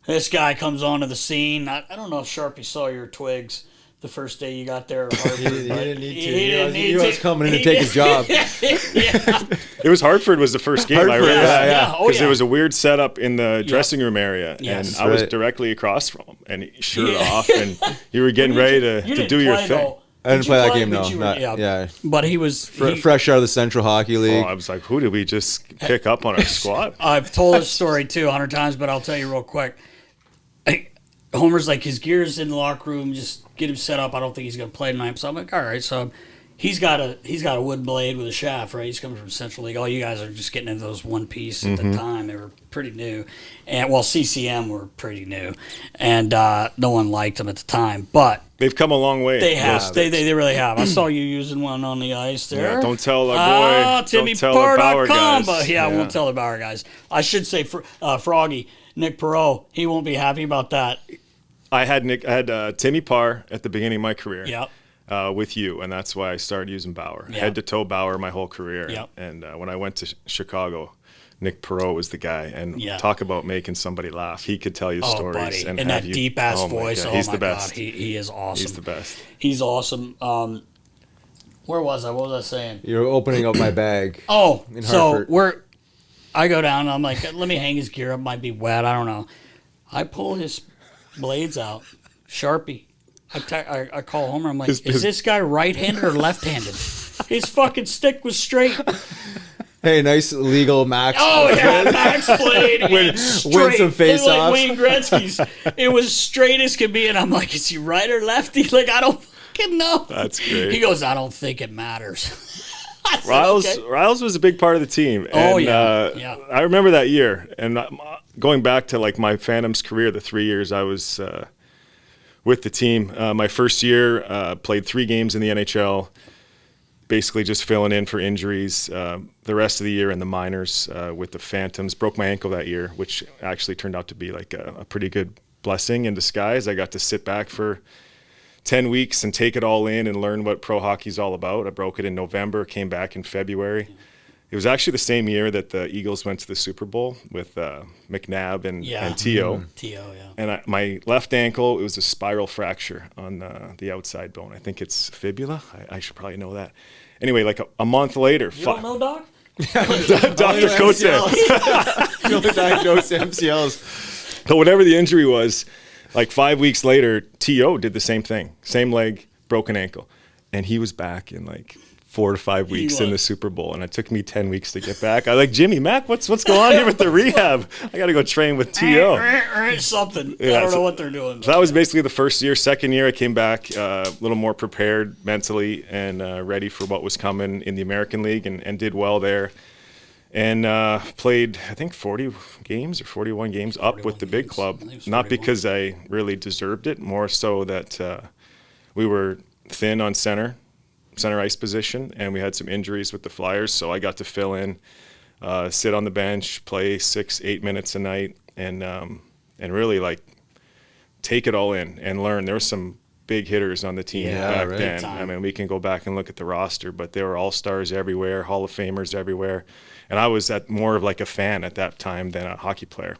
this guy comes onto the scene. I don't know if Sharpie saw your twigs the first day you got there. He didn't need to. He was coming in to take his job. It was Hartford was the first game. I remember that. Because there was a weird setup in the dressing room area, and I was directly across from him, and he shirt off, and you were getting ready to do your thing. I didn't play that game, no. But he was fresh out of the Central Hockey League. I was like, who did we just pick up on our squad? I've told this story too 100 times, but I'll tell you real quick. Homer's like, his gear's in the locker room, just get him set up. I don't think he's going to play tonight. So I'm like, all right. So he's got a wood blade with a shaft, right? He's coming from Central League. All you guys are just getting into those one piece at the time. They were pretty new. And CCM were pretty new. And no one liked them at the time. But they've come a long way. They have. They really have. I saw you using one on the ice there. Yeah, don't tell our boy. TimmyPar.com. But I won't tell the Bauer guys. I should say Froggy, Nick Perot, he won't be happy about that. I had Timmy Parr at the beginning of my career. Yep. With you, and that's why I started using Bauer. Yep. Head to toe Bauer my whole career. Yep. And when I went to Chicago, Nick Perot was the guy. And talk about making somebody laugh. He could tell you stories. Buddy. And that deep ass voice. He's the best. God. He is awesome. He's the best. He's awesome. Where was I? What was I saying? You're opening up my bag. In Hartford. I go down and I'm like, let me hang his gear up. Might be wet. I don't know. I pull his blades out. Sharpie. I call Homer. I'm like, is this guy right-handed or left-handed? His fucking stick was straight. Hey, nice legal max. Oh, yeah, max blade. Win some face-offs. Like Wayne Gretzky's. It was straight as could be, and I'm like, is he right or lefty? Like, I don't fucking know. That's great. He goes, I don't think it matters. Riles was a big part of the team. And, I remember that year. And going back to like my Phantoms career, the 3 years I was with the team. My first year, played 3 games in the NHL, basically just filling in for injuries. The rest of the year in the minors with the Phantoms. Broke my ankle that year, which actually turned out to be like a pretty good blessing in disguise. I got to sit back for 10 weeks and take it all in and learn what pro hockey's all about. I broke it in November, came back in February. It was actually the same year that the Eagles went to the Super Bowl with McNabb and T.O. And my left ankle, it was a spiral fracture on the outside bone. I think it's fibula. I should probably know that. Anyway, like a month later. You don't know, Doc? Dr. Coates. You only diagnosed MCLs. But whatever the injury was, like 5 weeks later, T.O. did the same thing. Same leg, broken ankle. And he was back in like 4 to 5 weeks in the Super Bowl, and it took me 10 weeks to get back. I was like, Jimmy, Mac, what's going on here with the rehab? I got to go train with T.O. Something. Yeah, I don't know what they're doing. So that was basically the first year. Second year, I came back a little more prepared mentally and ready for what was coming in the American League, and did well there. And played, I think, 40 games or 41 games up with the big club. Not because I really deserved it, more so that we were thin on center ice position, and we had some injuries with the Flyers, so I got to fill in, sit on the bench, play 6-8 minutes a night, and really like take it all in and learn. There were some big hitters on the team back then. I mean, we can go back and look at the roster, but there were all-stars everywhere, Hall of Famers everywhere, and I was more of like a fan at that time than a hockey player.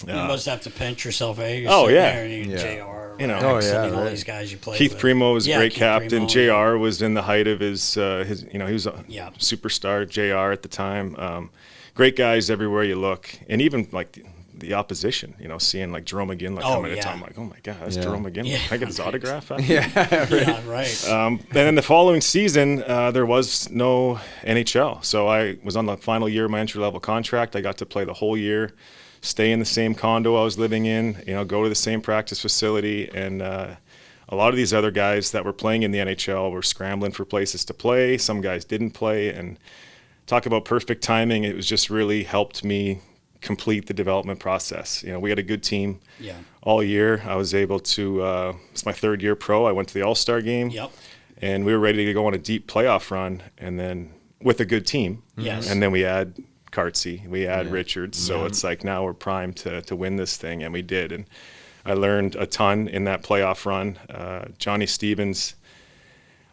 You must have to pinch yourself, eh? Oh, yeah. JR, all these guys you played Keith with. Primo was a great Keith captain. Primo, JR was in the height of his he was a superstar, JR at the time. Great guys everywhere you look. And even like the opposition, seeing like Jerome McGinley coming to town, I'm like, oh my God, that's Jerome McGinley. Can I get his autograph? right. And then the following season, there was no NHL. So I was on the final year of my entry-level contract. I got to play the whole year, stay in the same condo I was living in, go to the same practice facility. And a lot of these other guys that were playing in the NHL were scrambling for places to play. Some guys didn't play. And talk about perfect timing, it was just really helped me complete the development process. We had a good team all year. I was able to, it's my third year pro. I went to the All-Star game. And we were ready to go on a deep playoff run, and then with a good team. And then we add Kartsy, we add Richards, so it's like now we're primed to win this thing, and we did. And I learned a ton in that playoff run. Johnny Stevens,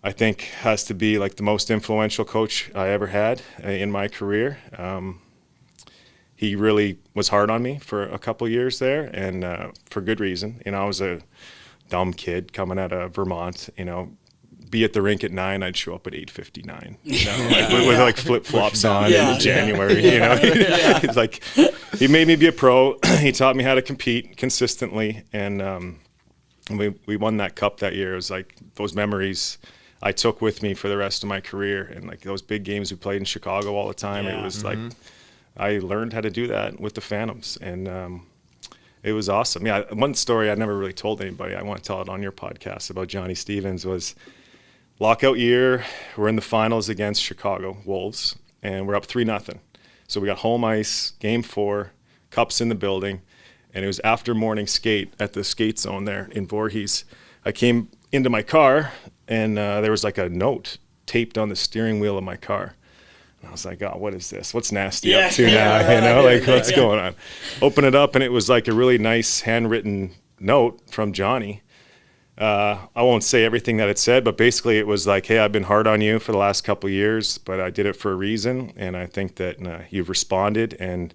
I think, has to be like the most influential coach I ever had in my career. He really was hard on me for a couple years there, and for good reason. I was a dumb kid coming out of Vermont, be at the rink at 9, I'd show up at 8:59, with like flip-flops on in January, He's like, he made me be a pro. He taught me how to compete consistently, and we won that cup that year. It was like those memories I took with me for the rest of my career, and like those big games we played in Chicago all the time. It was like I learned how to do that with the Phantoms, and it was awesome. One story I never really told anybody, I want to tell it on your podcast, about Johnny Stevens, was lockout year. We're in the finals against Chicago Wolves, and we're up 3-0. So we got home ice, game 4, cups in the building, and it was after morning skate at the skate zone there in Voorhees. I came into my car, and there was like a note taped on the steering wheel of my car. And I was like, oh, what is this? What's Nasty up to now? What's going on? Open it up, and it was like a really nice handwritten note from Johnny. I won't say everything that it said, but basically it was like, hey, I've been hard on you for the last couple of years, but I did it for a reason, and I think that you've responded, and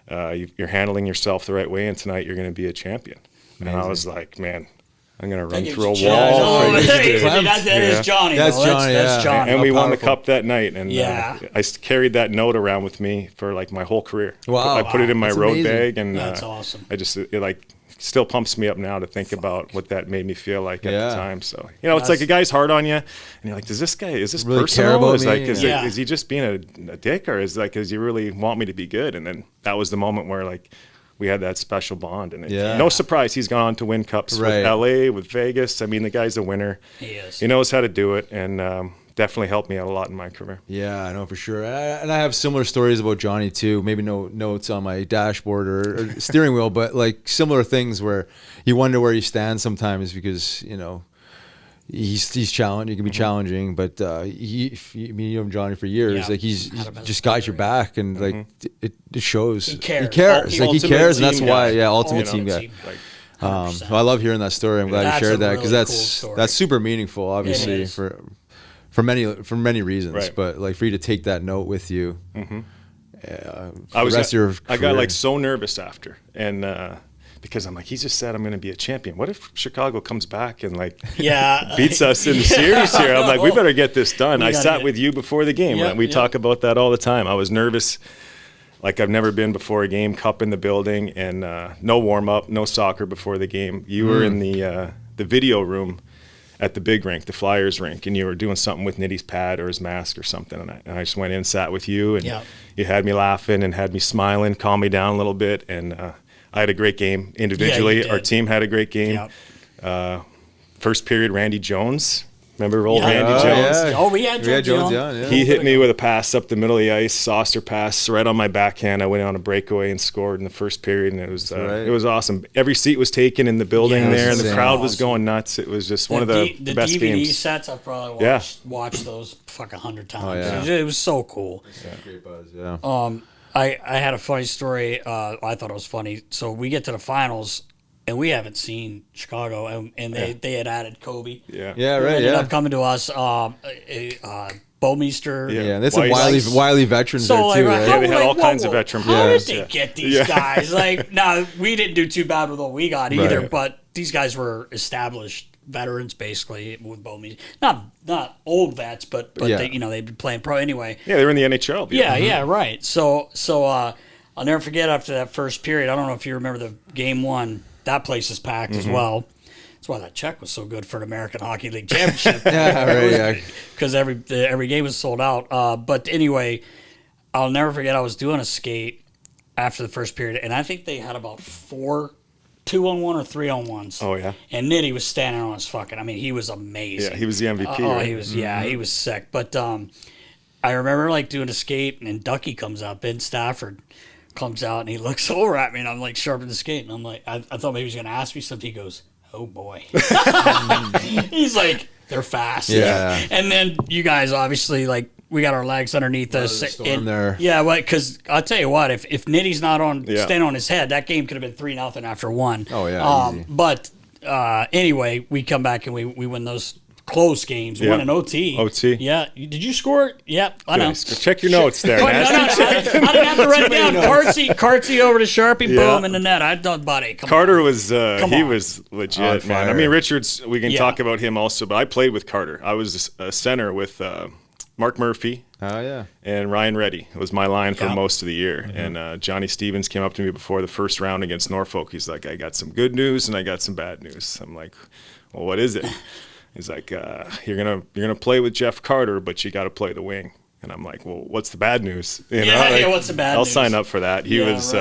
you're handling yourself the right way, and tonight you're going to be a champion. Amazing. And I was like, man, I'm going to run through a wall. That is Johnny. That's Johnny. That's Johnny. And we won the cup that night, and I carried that note around with me for like my whole career. Wow. I put it in my road bag, and that's awesome. I just still pumps me up now to think about what that made me feel like at the time. So it's like a guy's hard on you, and you're like, is this really personal? Is he just being a dick, or is he really want me to be good? And then that was the moment where like we had that special bond, and no surprise he's gone on to win cups with LA, with Vegas. I mean, the guy's a winner. He is. He knows how to do it, and definitely helped me out a lot in my career. Yeah, I know for sure. And I have similar stories about Johnny too. Maybe no notes on my dashboard or steering wheel, but like similar things where you wonder where you stand sometimes, because he's challenging. He can be challenging, but you know Johnny for years. Like he's just got your back, and like it shows. He cares. He cares. He cares, and that's why. Ultimate team guy. Well, I love hearing that story. I'm glad you shared that, because that's super meaningful, obviously for many reasons. Right. But like for you to take that note with you, I got like so nervous after, and because I'm like, he just said I'm going to be a champion. What if Chicago comes back and like beats us in the series here? I'm like, we better get this done. I sat with you before the game. We talk about that all the time. I was nervous like I've never been before a game, cup in the building, and no warm-up, no soccer before the game. You were in the video room at the big rink, the Flyers rink, and you were doing something with Nitty's pad or his mask or something, and I just went in and sat with you, and you had me laughing and had me smiling, calmed me down a little bit, and I had a great game individually. Our team had a great game. First period, Randy Jones. Remember old Randy Jones? Yeah. Oh, we had Jones. Yeah. He hit me with a pass up the middle of the ice, saucer pass right on my backhand. I went on a breakaway and scored in the first period, and it was awesome. Every seat was taken in the building there, and the crowd was going nuts. It was just one of the best DVD games. sets I've probably watched those fucking 100 times. Oh, yeah. It was so cool. Great buzz, I had a funny story. I thought it was funny. So we get to the finals, and we haven't seen Chicago, and they had added Kobe. Who ended ended up coming to us. Bowmeister. Yeah, and there's some wily veterans there too, right? Yeah, they had all kinds of veteran players. How did they get these guys? Like, no, we didn't do too bad with what we got either, but these guys were established veterans basically with Bowmeister. Not old vets, but they, they'd been playing pro anyway. Yeah, they were in the NHL. Yeah, right. So I'll never forget after that first period. I don't know if you remember the game one. That place is packed as well. That's why that check was so good for an American Hockey League championship. Because every game was sold out. But anyway, I'll never forget I was doing a skate after the first period, and I think they had about 4 2-on-1 or 3-on-1s. Oh, yeah. And Nitty was standing on his fucking, he was amazing. Yeah, he was the MVP. Right? He was sick. But I remember doing a skate, and Ducky comes out, Ben Stafford comes out, and he looks over at me, and I'm sharpening the skate, and I'm like, I thought maybe he was going to ask me something. He goes, oh boy. He's like, they're fast. Yeah. And then you guys obviously, we got our legs underneath us. There. Yeah, because I'll tell you what, if Nitty's not standing on his head, that game could have been 3-0 after one. Oh, yeah. Easy. But anyway, we come back and we win those close games. We won an OT. OT. Yeah. Did you score it? Yep. I know. Check your notes there. No, I didn't have to write it down. Cartsy over to Sharpie, boom, in the net. I thought, buddy, Carter was was legit, man. Richards, we can talk about him also, but I played with Carter. I was a center with Mark Murphy. Oh, yeah. And Ryan Reddy. It was my line for most of the year. And Johnny Stevens came up to me before the first round against Norfolk. He's like, I got some good news and I got some bad news. I'm like, well, what is it? He's like, you're gonna play with Jeff Carter, but you got to play the wing. And I'm like, well, what's the bad news? What's the bad news? I'll sign up for that. He was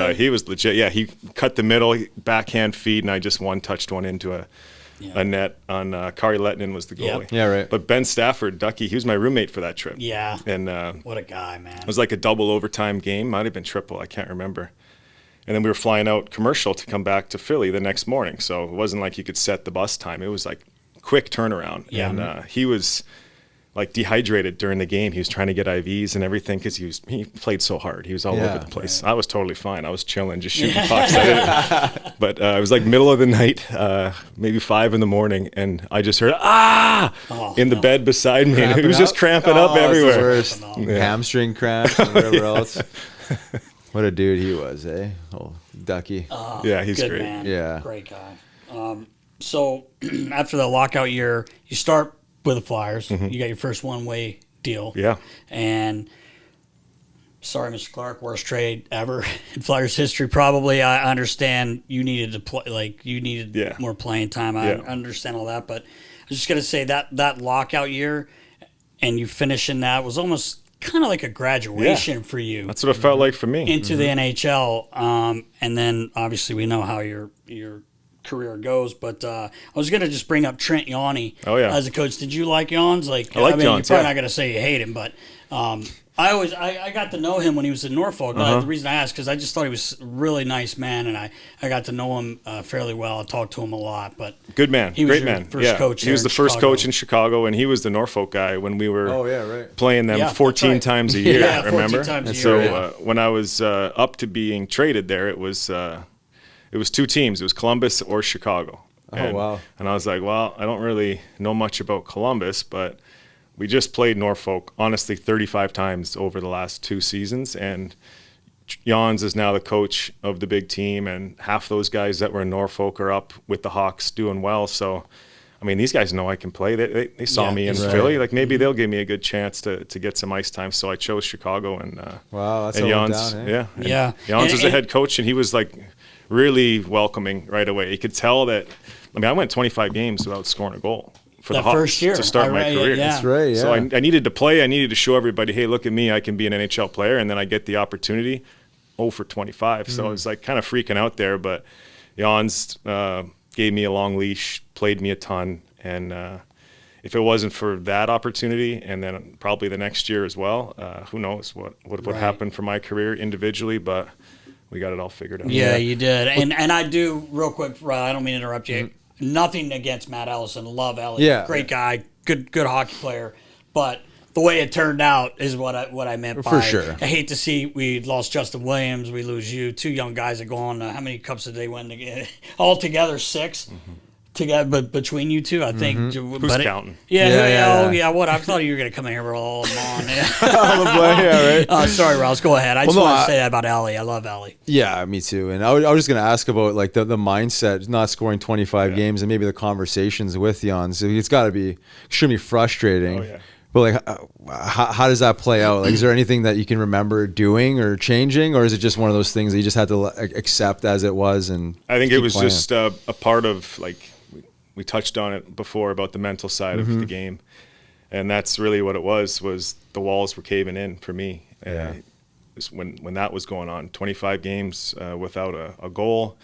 legit. Yeah, he cut the middle, backhand feed, and I just touched one into a net on Kari Lettinen was the goalie. Yep. Yeah, right. But Ben Stafford, Ducky, he was my roommate for that trip. Yeah. And what a guy, man. It was like a double overtime game. Might have been triple. I can't remember. And then we were flying out commercial to come back to Philly the next morning. So it wasn't like you could set the bus time. It was like quick turnaround. Yeah. And he was dehydrated during the game. He was trying to get IVs and everything because he played so hard. He was all over the place. Right. I was totally fine. I was chilling, just shooting pucks. But it was middle of the night, maybe 5 a.m, and I just heard in the bed beside me, and he was just cramping up everywhere. Hamstring cramps and whatever else. What a dude he was, eh? Oh, Ducky. Yeah, he's good great. Man. Yeah, great guy. So after the lockout year, you start with the Flyers. You got your first one-way deal. Yeah. And sorry, Mr. Clark, worst trade ever in Flyers history. Probably. I understand you needed to play. You needed more playing time. I understand all that, but I was just gonna say that lockout year, and you finishing that was almost kind of like a graduation for you. That's what it felt like for me. Into the NHL, and then obviously we know how your career goes, but I was going to just bring up Trent Yawney as a coach. Did you like Yawns? I like Yawns, you're probably not going to say you hate him, but I got to know him when he was in Norfolk. The reason I asked, because I just thought he was a really nice man, and I got to know him fairly well. I talked to him a lot. But good man, he was great man. First coach. He was the first coach in Chicago, and he was the Norfolk guy when we were playing them 14 times a year. Remember? 14 times a year. So when I was up to being traded there, it was 2 teams. It was Columbus or Chicago. And I was like, well, I don't really know much about Columbus, but we just played Norfolk, honestly, 35 times over the last 2 seasons. And Jans is now the coach of the big team, and half those guys that were in Norfolk are up with the Hawks doing well. So, these guys know I can play. They saw me in Philly. Maybe they'll give me a good chance to get some ice time. So I chose Chicago. And that's and Jans, down, eh? Yeah. Jans was the head coach, and he was really welcoming right away. You could tell that. I went 25 games without scoring a goal for that the Hawks first year to start my career. Yeah. That's right. Yeah. So I needed to play. I needed to show everybody, hey, look at me. I can be an NHL player. And then I get the opportunity. 0 for 25. So I was like kind of freaking out there. But Jans gave me a long leash, played me a ton. And if it wasn't for that opportunity, and then probably the next year as well, who knows what would happen for my career individually. But we got it all figured out. Yeah, you did. And I do, real quick, I don't mean to interrupt you. Nothing against Matt Ellison. Love Ellie. Yeah. Great guy. Good hockey player. But the way it turned out is what I meant by. For sure. I hate to see we lost Justin Williams. We lose you. 2 young guys that go on. How many cups did they win together? All together, 6. Together, but between you two, I think. Who's counting? Yeah. What? I thought you were going to come in here with all of them on. Yeah, right. Sorry, Ross. Go ahead. I just want to say that about Ellie. I love Ellie. Yeah, me too. And I was just going to ask about like the mindset, not scoring 25 games, and maybe the conversations with Jans. It's got to be extremely frustrating. Oh, yeah. But like, how does that play out? Like, is there anything that you can remember doing or changing, or is it just one of those things that you just had to accept as it was? And I think it was just a part of, like, we touched on it before about the mental side of the game, and that's really what it was the walls were caving in for me. Yeah. When that was going on, 25 games without a goal,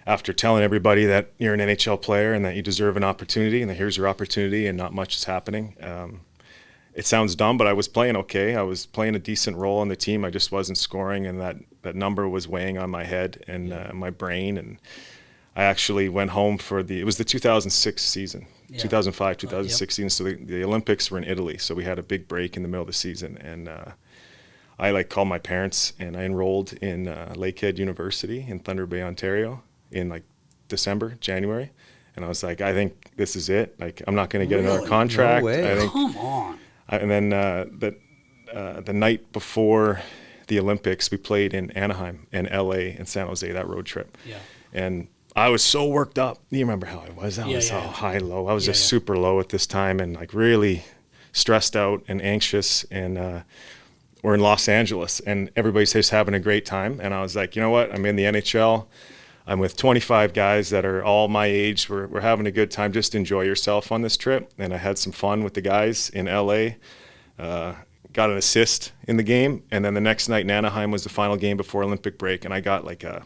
after telling everybody that you're an NHL player and that you deserve an opportunity and that here's your opportunity and not much is happening. It sounds dumb, but I was playing okay. I was playing a decent role on the team. I just wasn't scoring, and that number was weighing on my head and my brain. And I actually went home it was the 2006 season, 2005, 2006 season. So the Olympics were in Italy. So we had a big break in the middle of the season. And I called my parents, and I enrolled in Lakehead University in Thunder Bay, Ontario in December, January. And I was like, I think this is it. Like, I'm not going to get another contract. No way. I think, Come on. and then the night before the Olympics, we played in Anaheim and LA and San Jose, that road trip. Yeah. And I was so worked up. You remember how I was? I was all high, low. I was just super low at this time and like really stressed out and anxious. And we're in Los Angeles and everybody's just having a great time. And I was like, you know what? I'm in the NHL. I'm with 25 guys that are all my age. We're having a good time. Just enjoy yourself on this trip. And I had some fun with the guys in LA. Got an assist in the game. And then the next night in Anaheim was the final game before Olympic break. And I got like a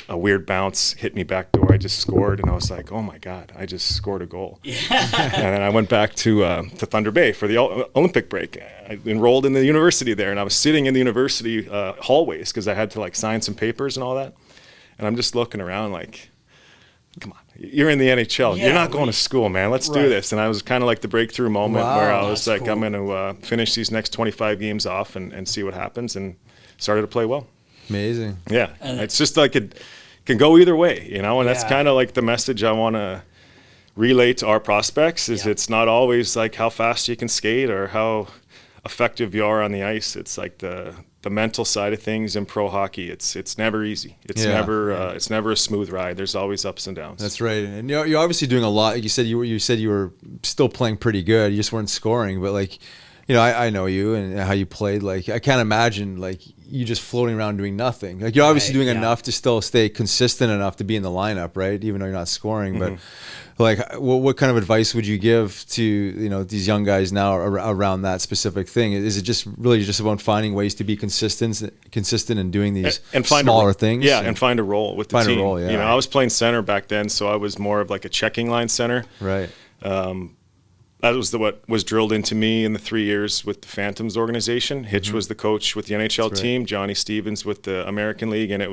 weird bounce, hit me back door. I just scored. And I was like, oh my God, I just scored a goal. Yeah. And then I went back to Thunder Bay for the Olympic break. I enrolled in the university there. And I was sitting in the university hallways because I had to like sign some papers and all that. And I'm just looking around like, come on, you're in the NHL. Yeah, you're not going to school, man. Let's do this. And I was kind of like the breakthrough moment where I was like, cool. I'm going to finish these next 25 games off and see what happens, and started to play well. Amazing. Yeah. And it's just like it can go either way, you know, and that's kind of like the message I want to relay to our prospects is it's not always like how fast you can skate or how effective you are on the ice. It's like the mental side of things in pro hockey. It's never easy. It's never a smooth ride. There's always ups and downs. That's right. And you're obviously doing a lot. You said you were still playing pretty good. You just weren't scoring. But like, you know, I know you and how you played. Like, I can't imagine like you just floating around doing nothing. Like, you're obviously doing enough to still stay consistent enough to be in the lineup, right? Even though you're not scoring. But like, what kind of advice would you give to, you know, these young guys now around that specific thing? Is it just really just about finding ways to be consistent and doing these and smaller things? Yeah, and find a role with the team. Find a role, yeah. You know, I was playing center back then, so I was more of like a checking line center. Right. That was what was drilled into me in the 3 years with the Phantoms organization. Hitch was the coach with the NHL team, Johnny Stevens with the American League, and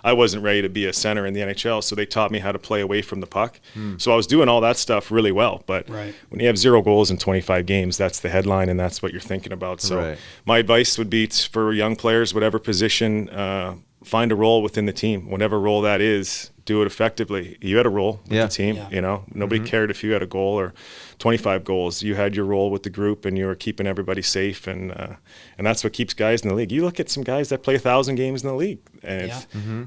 I wasn't ready to be a center in the NHL, so they taught me how to play away from the puck. So I was doing all that stuff really well, but when you have 0 goals in 25 games, that's the headline, and that's what you're thinking about. So my advice would be for young players, whatever position, find a role within the team, whatever role that is. Do it effectively. You had a role with the team, you know. Nobody cared if you had a goal or 25 goals. You had your role with the group, and you were keeping everybody safe, and that's what keeps guys in the league. You look at some guys that play 1,000 games in the league, and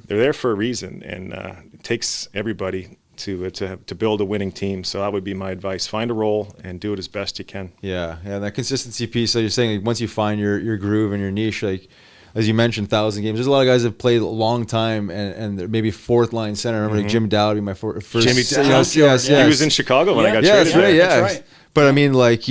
they're there for a reason, and it takes everybody to build a winning team. So that would be my advice. Find a role and do it as best you can. Yeah, that consistency piece. So you're saying like, once you find your groove and your niche, like as you mentioned, 1,000 games. There's a lot of guys that have played a long time and they're maybe fourth line center. I remember like Jim Dowd, my first. Jimmy Dowd. Yes. He was in Chicago when I got traded. That's right. Yeah, That's right. But I mean, like,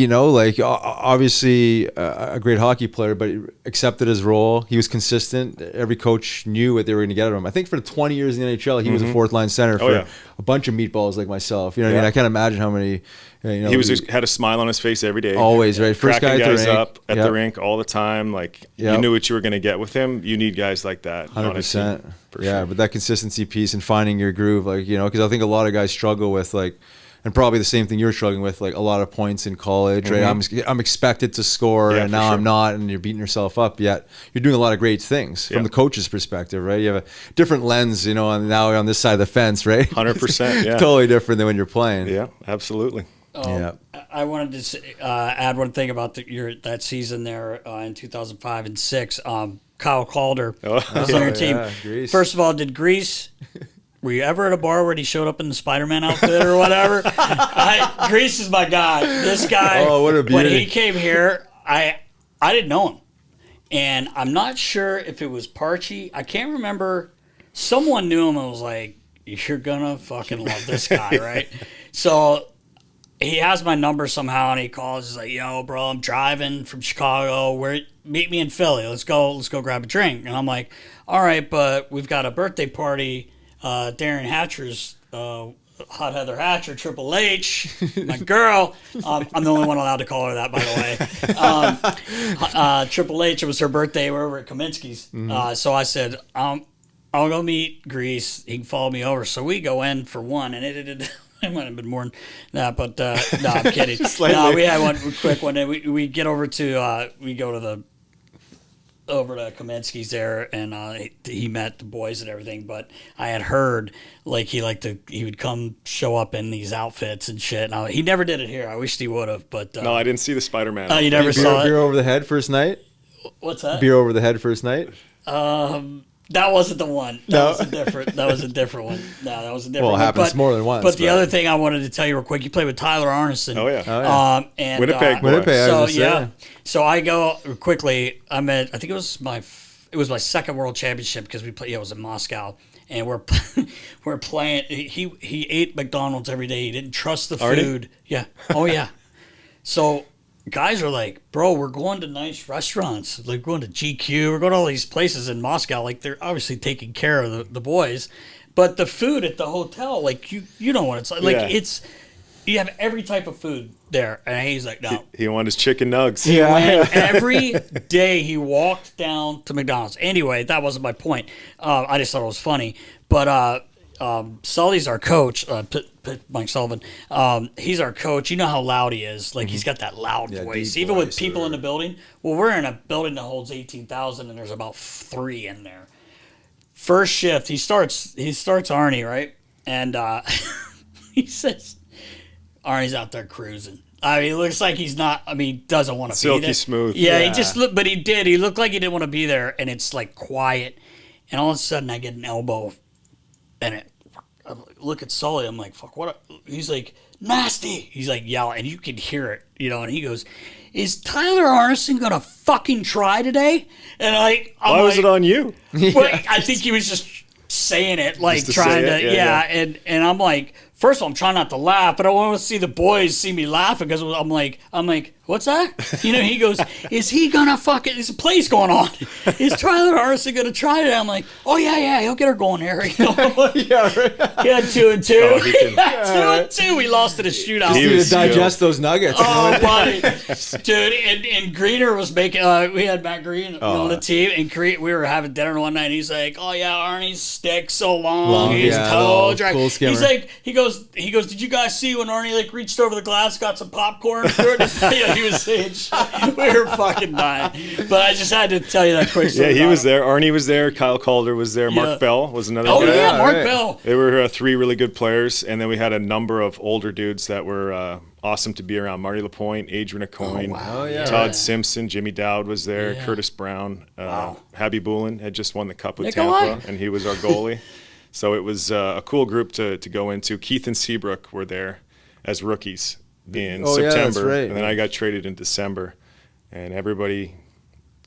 obviously a great hockey player, but he accepted his role. He was consistent. Every coach knew what they were going to get out of him. I think for 20 years in the NHL, he was a fourth line center for a bunch of meatballs like myself. You know what I mean? I can't imagine how many. He had a smile on his face every day. Always, right? First cracking guy at the guys rink. up at the rink all the time. Like you knew what you were going to get with him. You need guys like that. 100%. For sure. But that consistency piece and finding your groove, like, because I think a lot of guys struggle with, like, and probably the same thing you're struggling with, like a lot of points in college, right? I'm expected to score, and now I'm not, and you're beating yourself up. Yet you're doing a lot of great things from the coach's perspective, right? You have a different lens, and now on this side of the fence, right? 100%, yeah. Totally different than when you're playing. Yeah, absolutely. I wanted to add one thing about that season there in 2005 and 6. Kyle Calder was on your team. Grease. First of all, did Grease... Were you ever at a bar where he showed up in the Spider-Man outfit or whatever? Grease is my guy. This guy, what a beauty. When he came here, I didn't know him. And I'm not sure if it was Parchy. I can't remember. Someone knew him and was like, you're going to fucking love this guy, right? So he has my number somehow, and he calls. He's like, yo, bro, I'm driving from Chicago. Meet me in Philly. Let's go grab a drink. And I'm like, all right, but we've got a birthday party. Darren Hatcher's Hot Heather Hatcher, Triple H, my girl. I'm the only one allowed to call her that, by the way. Triple H, it was her birthday. We're over at Kaminsky's. So I said, I'll go meet Grease. He can follow me over. So we go in for one, and it might have been more than that, but no, I'm kidding. No, we had one quick one. And we get over to we go to over to Kaminsky's there, and he met the boys and everything. But I had heard like he would come show up in these outfits and shit. Now he never did it here. I wished he would have, but no, I didn't see the Spider-Man. Oh, you never saw beer it? over the head first night? What's that? Beer over the head first night? That wasn't the one. That was a different one. No, that was a different one. Well, it happens more than once. But the other thing I wanted to tell you real quick, you played with Tyler Arneson. Oh yeah. And Winnipeg. Winnipeg. So I go quickly. I think it was my second World Championship because we played. Yeah, it was in Moscow, and we're playing. He ate McDonald's every day. He didn't trust the food. Yeah. Oh yeah. So guys are like, bro, we're going to nice restaurants. Like, we're going to GQ. We're going to all these places in Moscow. Like, they're obviously taking care of the boys. But the food at the hotel, like, you know what it's like. Like, you have every type of food there. And he's like, no. He wanted his chicken nugs. He went every day he walked down to McDonald's. Anyway, that wasn't my point. I just thought it was funny. But Sully's our coach, Mike Sullivan. He's our coach. You know how loud he is. Like, he's got that loud voice, even with people in the building. Well, we're in a building that holds 18,000, and there's about 3 in there. First shift, he starts Arnie, right? And he says, Arnie's out there cruising. I mean, it looks like he's not. I mean, he doesn't want to be there. Silky smooth. Yeah, he just looked, but he did. He looked like he didn't want to be there, and it's like quiet. And all of a sudden, I get an elbow, and I look at Sully. I'm like, "Fuck, what?" He's like, "Nasty." He's like yelling, and you can hear it, And he goes, "Is Tyler Arneson gonna fucking try today?" And why was it on you? Well, I think he was just saying it, like trying to, And I'm like, first of all, I'm trying not to laugh, but I want to see the boys see me laughing because I'm like, what's that? He goes, is he gonna fucking? There's a place going on. Is Tyler Arneson gonna try it? I'm like, oh yeah, he'll get her going, Harry. Yeah, right. He had 2-2. Oh, 2-2. We lost in a shootout. Just need to digest those nuggets. Oh, buddy, dude, and Greener was making. We had Matt Green on the team, and we were having dinner one night. And he's like, "Oh yeah, Arnie's stick so long, his toe dry." Cool skimmer. He's like, he goes. Did you guys see when Arnie reached over the glass, got some popcorn? He was saying shit. We were fucking dying. But I just had to tell you that quick. Yeah, he was there. Arnie was there. Kyle Calder was there. Mark Bell was another guy. Oh yeah, Mark Bell. They were 3 really good players, and then we had a number of older dudes that were awesome to be around. Marty LaPointe, Adrian Aucoin, Todd Simpson, Jimmy Dowd was there, Curtis Brown, Habby Boulin had just won the Cup with Tampa, and he was our goalie. So it was a cool group to go into. Keith and Seabrook were there as rookies in September, that's right. and then I got traded in December, and everybody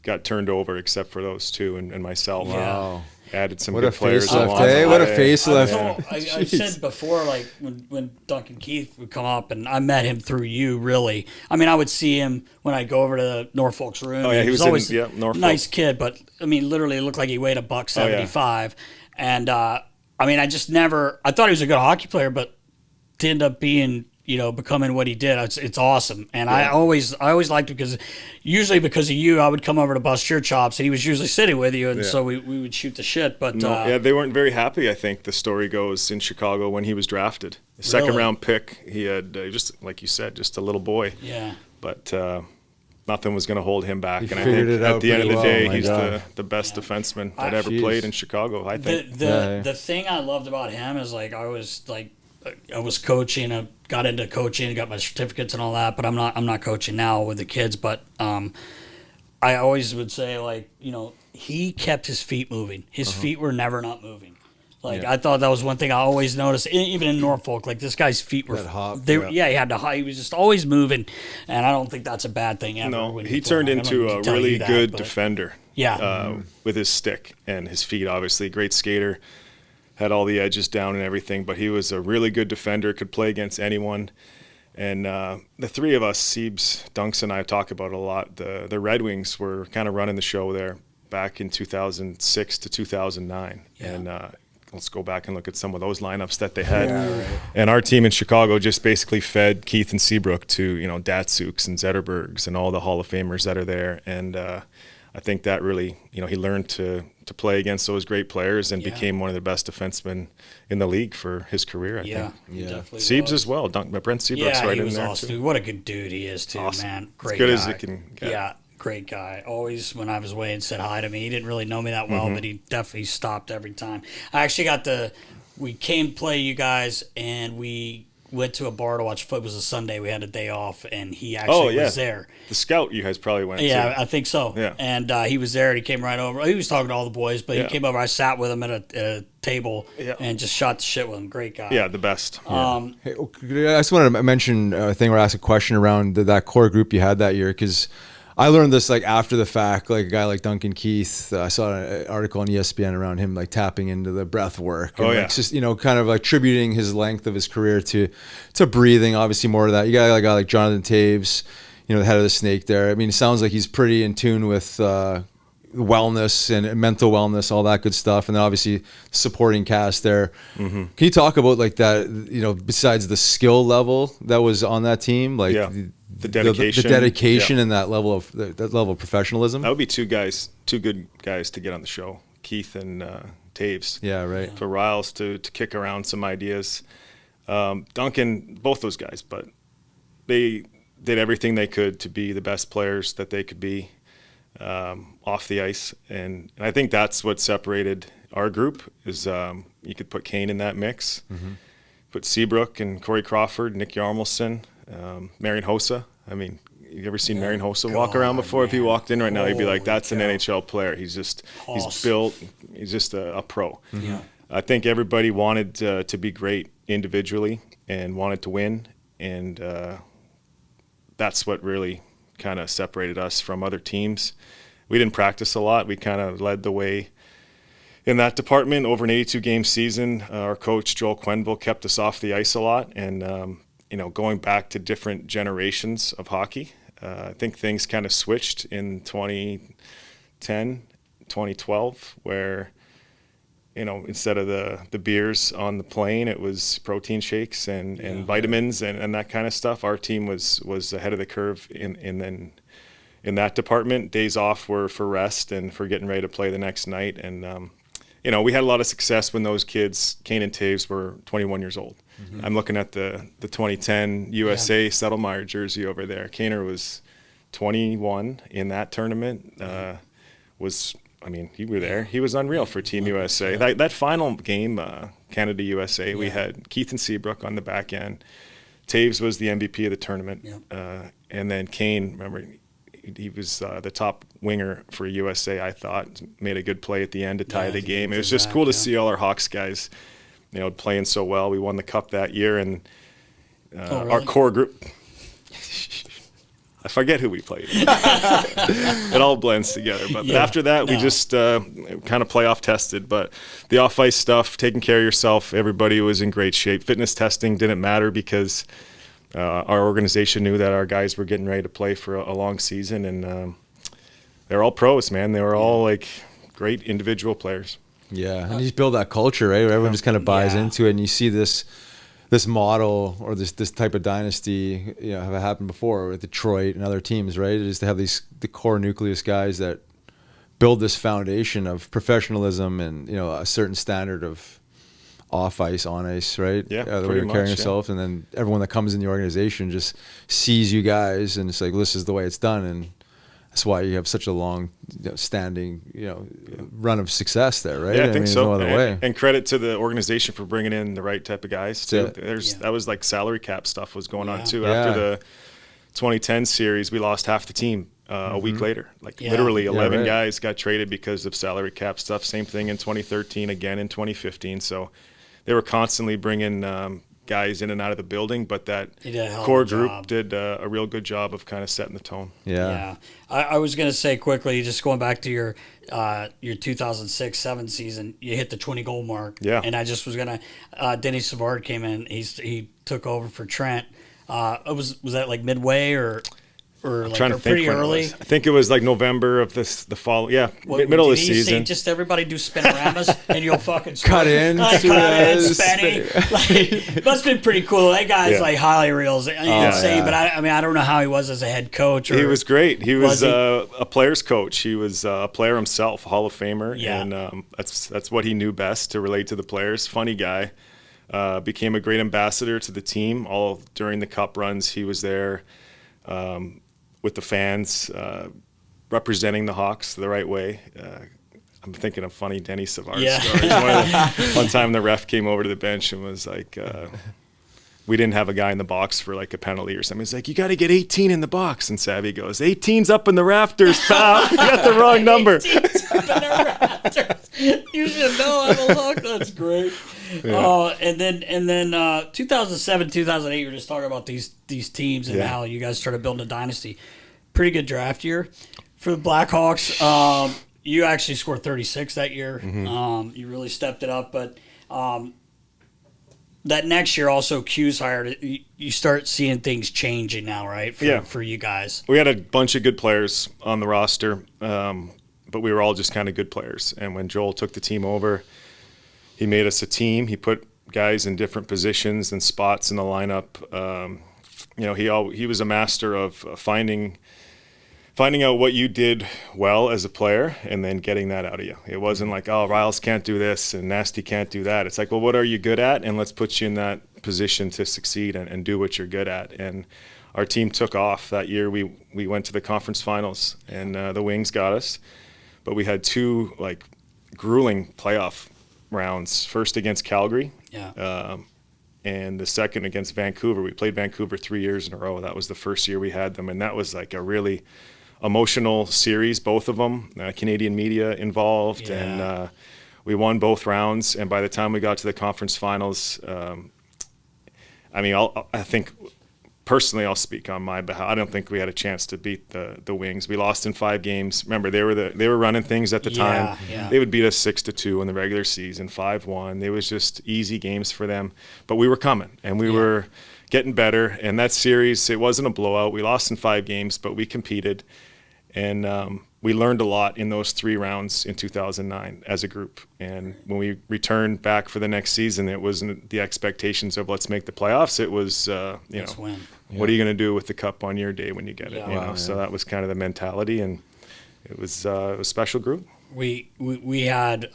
got turned over except for those two and myself. Wow. Added some What good a players facelift, along eh? the What a way. facelift. I've said before, like when Duncan Keith would come up, and I met him through you, really. I mean, I would see him when I'd go over to Norfolk's room. Oh, yeah, he was in- always yeah, Norfolk. nice kid, but I mean, literally looked like he weighed $175. And I mean, I thought he was a good hockey player, but to end up being, becoming what he did, it's awesome. And I always liked it because of you, I would come over to bust your chops, and he was usually sitting with you, and so we would shoot the shit. But they weren't very happy, I think, the story goes, in Chicago when he was drafted. The second round pick, he had, just like you said, just a little boy. Yeah. But nothing was going to hold him back. He And I figured think it out at the end of the pretty day, well. he's My God. the best defenseman that ever played in Chicago, I think. The thing I loved about him is I was coaching. I got into coaching, got my certificates and all that. But I'm not coaching now with the kids. But I always would say he kept his feet moving. His feet were never not moving. I thought that was one thing I always noticed, even in Norfolk. This guy's feet were. That hop, he had to hop. He was just always moving, and I don't think that's a bad thing ever. No, when he you turned play. into a really good defender. Yeah. With his stick and his feet, obviously. Great skater, had all the edges down and everything, but he was a really good defender, could play against anyone. And the three of us, Siebes, Dunks, and I talk about it a lot. The Red Wings were kind of running the show there back in 2006 to 2009. Yeah. And let's go back and look at some of those lineups that they had. And our team in Chicago just basically fed Keith and Seabrook to, Datsyuks and Zetterbergs and all the Hall of Famers that are there. And I think that really, he learned to play against those great players and became one of the best defensemen in the league for his career, I think. He definitely Siebes was. as well. Brent Seabrook's right he in was there, awesome. too. What a good dude he is, too, Awesome. man. Great as good guy. as it can get. Yeah, great guy. Always, when I was away, and said hi to me. He didn't really know me that well, but he definitely stopped every time. I actually we came play you guys, and we went to a bar to watch foot. It was a Sunday. We had a day off, and he actually was there. The scout you guys probably went to. Yeah, I think so. Yeah. And he was there, and he came right over. He was talking to all the boys, but he came over. I sat with him at a table and just shot the shit with him. Great guy. Yeah, the best. Hey, I just wanted to mention a thing or ask a question around that core group you had that year, because I learned this after the fact. A guy like Duncan Keith, I saw an article on ESPN around him tapping into the breath work. And just kind of attributing his length of his career to breathing. Obviously, more of that. You got a guy like Jonathan Taves, the head of the Snake there. I mean, it sounds like he's pretty in tune with wellness and mental wellness, all that good stuff. And then obviously supporting cast there. Can you talk about that? Besides the skill level that was on that team, the dedication, the dedication, and that level of professionalism. That would be two good guys to get on the show, Keith and Taves. Yeah, right. For Riles to kick around some ideas. Duncan, both those guys, but they did everything they could to be the best players that they could be off the ice, and I think that's what separated our group. Is you could put Kane in that mix, put Seabrook and Corey Crawford, Nick Yarmelson. Marian Hossa. I mean, you ever seen Marian Hossa walk around before? Man. If he walked in right now, he'd be like, that's an cow. NHL player. He's built, he's just a pro. Yeah. I think everybody wanted to be great individually and wanted to win. And that's what really kind of separated us from other teams. We didn't practice a lot. We kind of led the way in that department. Over an 82-game season, our coach, Joel Quenneville, kept us off the ice a lot. And, going back to different generations of hockey, I think things kind of switched in 2010, 2012, where, instead of the beers on the plane, it was protein shakes and vitamins and that kind of stuff. Our team was ahead of the curve in that department. Days off were for rest and for getting ready to play the next night. And, we had a lot of success when those kids, Kane and Taves, were 21 years old. I'm looking at the 2010 USA Settlemeyer jersey over there. Kaner was 21 in that tournament. You were there. He was unreal for Team USA. That final game, Canada-USA, we had Keith and Seabrook on the back end. Taves was the MVP of the tournament. And then Kane, remember, he was the top winger for USA, I thought. Made a good play at the end to tie the game. It was just cool to see all our Hawks guys playing so well. We won the cup that year, and our core group. I forget who we played. It all blends together. But after that, we just kind of playoff tested. But the off-ice stuff, taking care of yourself, everybody was in great shape. Fitness testing didn't matter because our organization knew that our guys were getting ready to play for a long season. And they're all pros, man. They were all like great individual players. Yeah, and you just build that culture, right? Where everyone just kind of buys into it, and you see this model or this type of dynasty, have happened before with Detroit and other teams, right? Is to have the core nucleus guys that build this foundation of professionalism and a certain standard of off ice, on ice, right? Yeah, the way you're carrying yourself, and then everyone that comes in the organization just sees you guys, and it's like, this is the way it's done, and that's why you have such a long standing, run of success there, right? Yeah, I think so. No other way. And credit to the organization for bringing in the right type of guys too. That was like salary cap stuff was going on too. After the 2010 series, we lost half the team a week later. Literally 11 guys got traded because of salary cap stuff. Same thing in 2013, again in 2015. So they were constantly bringing guys in and out of the building, but that core group did a real good job of kind of setting the tone. Yeah. I was going to say quickly, just going back to your 2006-07 season, you hit the 20-goal mark. Yeah. And I just was going to Denny Savard came in. He took over for Trent. Was that like midway or like pretty early? I think it was like November of the fall. Yeah, middle of the season. Say, just everybody do spinoramas and you'll fucking cut in, spinning. Must have been pretty cool. That guy's like highly reels, insane. But I don't know how he was as a head coach. He was great. He was a player's coach. He was a player himself, Hall of Famer, and that's what he knew best, to relate to the players. Funny guy. Became a great ambassador to the team. All during the cup runs, he was there. With the fans, representing the Hawks the right way. I'm thinking of funny Denny Savard stories. One time the ref came over to the bench and was like, we didn't have a guy in the box for like a penalty or something. He's like, you got to get 18 in the box. And Savvy goes, 18's up in the rafters, pal. You got the wrong number. 18's up in the rafters. You should know I'm a Hawk. That's great. Yeah. And then 2007, 2008, you were just talking about these teams and how you guys started building a dynasty. Pretty good draft year for the Blackhawks. You actually scored 36 that year. Mm-hmm. You really stepped it up. But that next year also Q's hired. You start seeing things changing now, right? For you guys. We had a bunch of good players on the roster, but we were all just kind of good players. And when Joel took the team over, he made us a team. He put guys in different positions and spots in the lineup. He was a master of finding out what you did well as a player and then getting that out of you. It wasn't like, oh, Riles can't do this and Nasty can't do that. It's like, well, what are you good at? And let's put you in that position to succeed and do what you're good at. And our team took off that year. We went to the conference finals, and the Wings got us. But we had two like grueling playoff rounds. First against Calgary, and the second against Vancouver. We played Vancouver 3 years in a row. That was the first year we had them, and that was like a really emotional series, both of them. Canadian media involved, and we won both rounds. And by the time we got to the conference finals, I think personally, I'll speak on my behalf. I don't think we had a chance to beat the Wings. We lost in 5 games. Remember, they were running things at the time. Yeah. They would beat us 6-2 in the regular season, 5-1. It was just easy games for them. But we were coming, and we were getting better. And that series, it wasn't a blowout. We lost in 5 games, but we competed. And we learned a lot in those 3 rounds in 2009 as a group. And when we returned back for the next season, it wasn't the expectations of let's make the playoffs. It was, let's win. What are you going to do with the cup on your day when you get it? So that was kind of the mentality, and it was a special group. We had it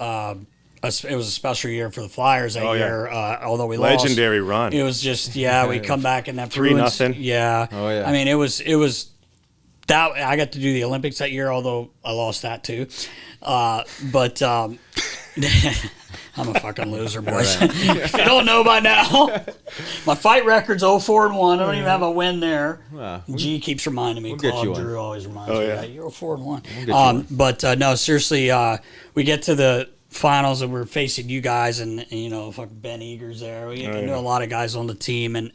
was a special year for the Flyers that year. Although we lost, legendary run. It was just we come back in that 3-0. Yeah. Oh yeah. I mean, it was. That I got to do the Olympics that year, although I lost that too. But I'm a fucking loser, boys. If you don't know by now, my fight record's 0-4-1. I don't even have a win there. G keeps reminding me. Claude Drew always reminds me that you're 0-4-1. No, seriously, we get to the finals and we're facing you guys and you know, fucking Ben Eager's there. We knew a lot of guys on the team and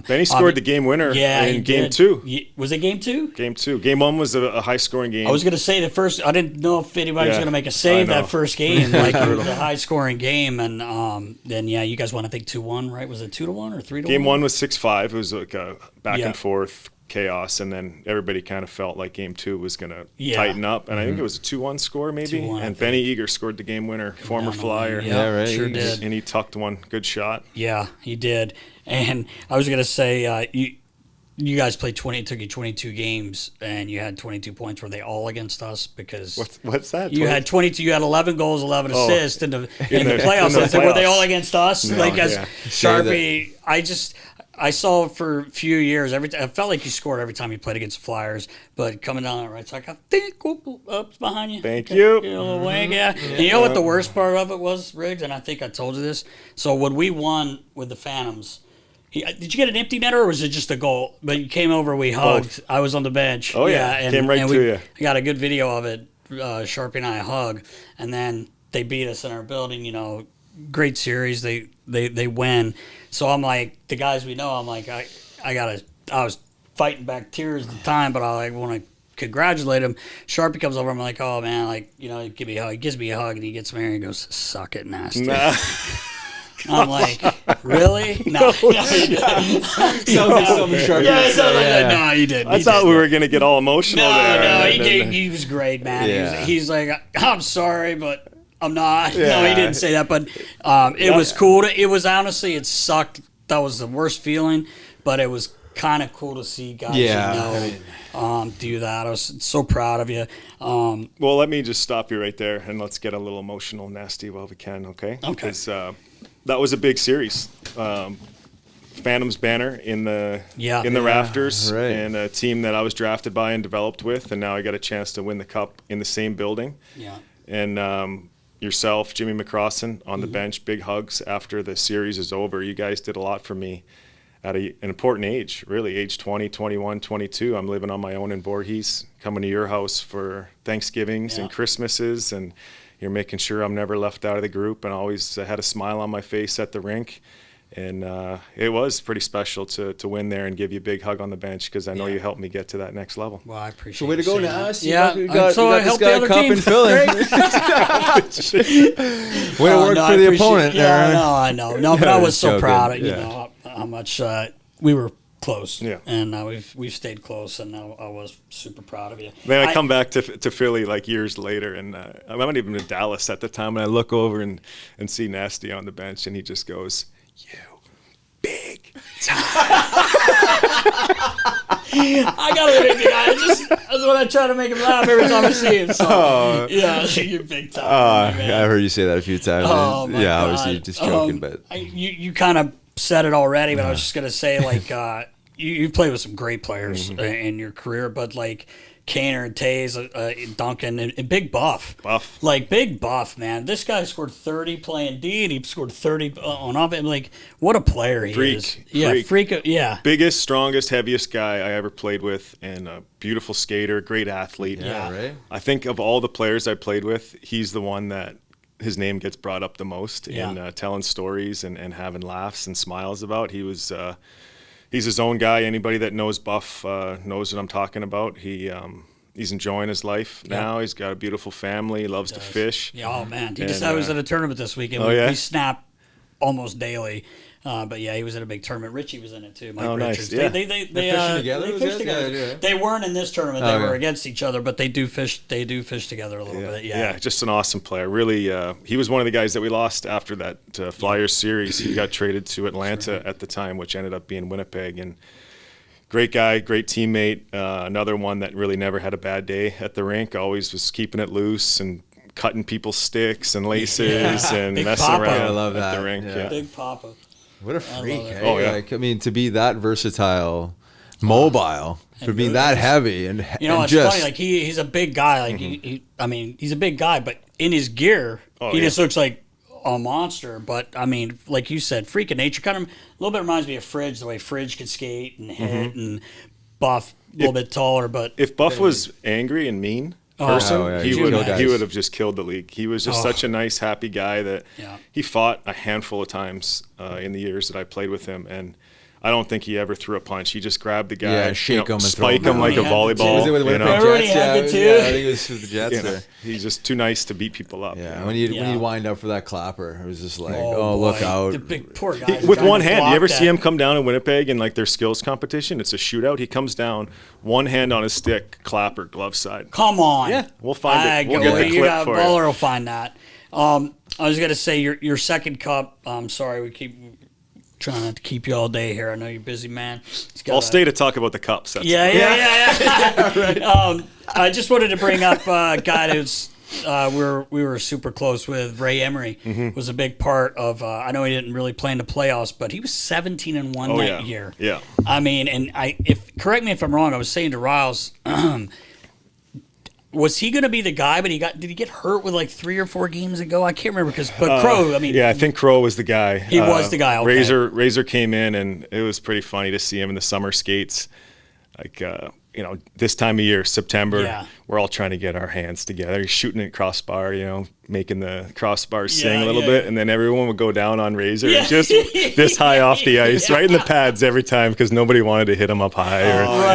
Benny scored the game winner in game 2. Was it game 2? Game 2. Game 1 was a high scoring game. I was going to say the first. I didn't know if anybody was going to make a save that first game. Like it was a high scoring game, and then you guys won I think 2-1, right? Was it 2-1 or 3-1? Game 1 was 6-5. It was like a back and forth chaos, and then everybody kind of felt like game 2 was going to tighten up, and I think it was a 2-1 score maybe, 2-1, and Benny Eager scored the game winner, former Flyer. Yeah, right. Sure did. And he tucked one. Good shot. Yeah, he did. And I was going to say, you guys played 20. It took you 22 games, and you had 22 points. Were they all against us? Because what's that? You had 22. You had 11 goals, 11 assists in the playoffs. Were they all against us? No, like as Sharpie, I saw it for a few years. I felt like you scored every time you played against the Flyers, but coming down the right side, I think up behind you. Thank you. A little wing, yeah. And you know what the worst part of it was, Riggs? And I think I told you this. So when we won with the Phantoms, did you get an empty netter or was it just a goal? But you came over, we hugged. Both. I was on the bench. Oh, yeah. Came right to you. I got a good video of it. Sharpie and I hug. And then they beat us in our building, you know. Great series. They win. So I'm like, the guys we know, I'm like, I was fighting back tears at the time, but I want to congratulate him. Sharpie comes over, I'm like, oh man, like, you know, give me a hug. He gives me a hug and he gets me and he goes, suck it, nasty. Nah. I'm like, really? No. Sounds like something Sharpie. No, he didn't. I thought we were going to get all emotional there. No, he was great, man. Yeah. He's like, I'm sorry, but I'm not. Yeah. No, he didn't say that, but it was cool. It was honestly, it sucked. That was the worst feeling, but it was kind of cool to see guys do that. I was so proud of you. Well, let me just stop you right there, and let's get a little emotional, nasty while we can, okay? Okay. Because that was a big series. Phantoms banner in the rafters, right. And a team that I was drafted by and developed with, and now I got a chance to win the cup in the same building. Yeah. And yourself, Jimmy McCrossan, on the bench, big hugs after the series is over. You guys did a lot for me at an important age, really, age 20, 21, 22. I'm living on my own in Voorhees, coming to your house for Thanksgivings and Christmases, and you're making sure I'm never left out of the group, and always had a smile on my face at the rink. And it was pretty special to win there and give you a big hug on the bench, because I know you helped me get to that next level. Well, I appreciate it. So way to go, Nas. Yeah. You got I this helped guy the other cup team. and filling. Way to work for the opponent there. I know. No, but I was so joking. proud of you know how much we were close. Yeah. And we've stayed close, and I was super proud of you. Then I come back to Philly like years later, and I'm not even in Dallas at the time, and I look over and see Nasty on the bench, and he just goes, "You big time." I gotta make the guy. That's what I try to make him laugh every time I see him. So yeah, you're big time. I heard you say that a few times. Oh, my God. Obviously you're just joking, but you kind of said it already, but I was just gonna say, like, you've played with some great players in your career, but like Kaner and Taze, Duncan, and Big Buff. Like, Big Buff, man. This guy scored 30 playing D, and he scored 30 on offense. Like, what a player he is. Freak. Yeah. Biggest, strongest, heaviest guy I ever played with, and a beautiful skater, great athlete. Yeah, right. I think of all the players I played with, he's the one that his name gets brought up the most in telling stories and having laughs and smiles about. He was... he's his own guy. Anybody that knows Buff knows what I'm talking about. He's enjoying his life now. He's got a beautiful family. He loves to fish. Yeah, oh man, I was at a tournament this weekend. We snap almost daily. But yeah, he was in a big tournament. Richie was in it too. Mike Richards. Nice. Yeah. They fishing together. They fished together. Yeah. They weren't in this tournament. They were against each other, but they do fish. They do fish together a little bit. Yeah, just an awesome player. Really, he was one of the guys that we lost after that Flyers series. He got traded to Atlanta at the time, which ended up being Winnipeg. And great guy, great teammate. Another one that really never had a bad day at the rink. Always was keeping it loose and cutting people's sticks and laces and Big messing Papa. around I love at that. the rink. Yeah. Big Papa. What a freak. Hey? Oh, yeah. Like, I mean, to be that versatile, mobile, for being that heavy, and you know, and it's just, funny. Like he's a big guy. Like he's a big guy, but in his gear, he just looks like a monster. But I mean, like you said, freak of nature. Kind of a little bit reminds me of Fridge, the way Fridge could skate and hit, and Buff a little bit taller. But if Buff was angry and mean, person, he guys. would have just killed the league. He was just such a nice, happy guy that he fought a handful of times in the years that I played with him, and I don't think he ever threw a punch. He just grabbed the guy, shake him and spike throw him like a volleyball. Was it with the Jets? Yeah, had the two. Yeah, I think it was with the Jets. There. He's just too nice to beat people up. Yeah, when you wind up for that clapper, it was just like, boy. look out. The big poor guy. With one hand, you ever see him come down in Winnipeg in like their skills competition? It's a shootout. He comes down, one hand on his stick, clapper, glove side. Come on. Yeah, we'll find it. We'll get the clip for Baller you. will find that. I was gonna say your second cup. I'm sorry, we keep trying not to keep you all day here. I know you're busy, man. I'll stay to talk about the cups. That's Yeah. Right. I just wanted to bring up a guy who's we were super close with. Ray Emery was a big part of. I know he didn't really play in the playoffs, but he was 17-1 that year. Yeah. I mean, and correct me if I'm wrong. I was saying to Riles. Was he going to be the guy? But did he get hurt with like 3 or 4 games ago? I can't remember but Crow. I mean, I think Crow was the guy. He was the guy. Okay. Razor came in, and it was pretty funny to see him in the summer skates, like this time of year, September. We're all trying to get our hands together. He's shooting at crossbar, making the crossbar sing a little bit, and then everyone would go down on Razor and just this high off the ice, right in the pads every time, because nobody wanted to hit him up high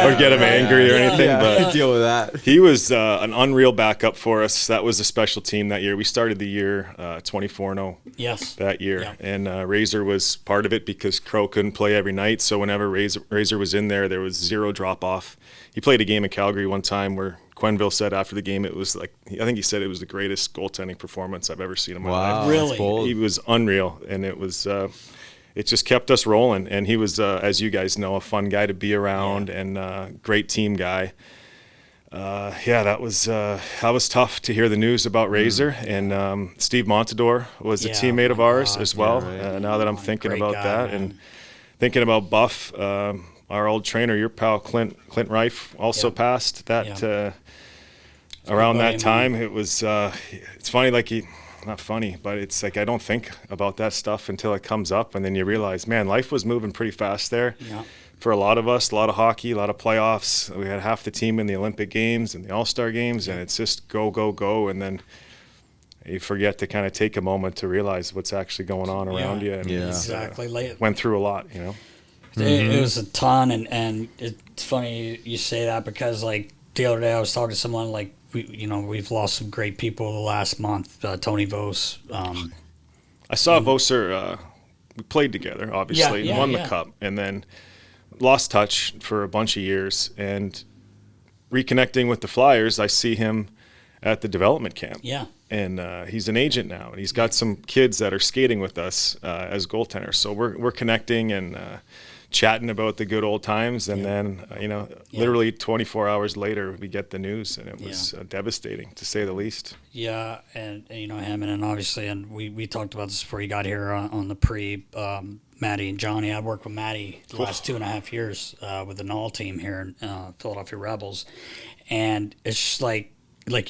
or get him angry or anything. But deal with that. He was an unreal backup for us. That was a special team that year. We started the year 24-0. Yes. That year, Yeah. and Razor was part of it because Crow couldn't play every night. So whenever Razor was in there was zero drop off. He played a game in Calgary one time where Quenneville said after the game it was like, I think he said it was the greatest goaltending performance I've ever seen in my life. Really? He was unreal, and it was it just kept us rolling. And he was, as you guys know, a fun guy to be around and great team guy. That was tough to hear the news about Razor, and Steve Montador was a teammate of ours as well. Now that I'm thinking about that, and thinking about Buff. Our old trainer, your pal Clint Reif, also passed that around that time. It was it's funny, not funny, but it's like I don't think about that stuff until it comes up, and then you realize, man, life was moving pretty fast there. Yeah. For a lot of us, a lot of hockey, a lot of playoffs. We had half the team in the Olympic Games and the All-Star Games, and it's just go, go, go, and then you forget to kind of take a moment to realize what's actually going on around you. And exactly. Went through a lot, It was a ton, and it's funny you say that because like the other day I was talking to someone like we've lost some great people the last month. Tony Vos. I saw Foerster. We played together, obviously, won the cup, and then lost touch for a bunch of years. And reconnecting with the Flyers, I see him at the development camp. Yeah. And he's an agent now, and he's got some kids that are skating with us as goaltenders. So we're connecting and chatting about the good old times, and then literally 24 hours later we get the news, and it was devastating to say the least. Yeah, and him, and obviously, and we talked about this before he got here on the pre. Matty and Johnny. I worked with Matty the last 2.5 years with the Null team here in Philadelphia Rebels, and it's just like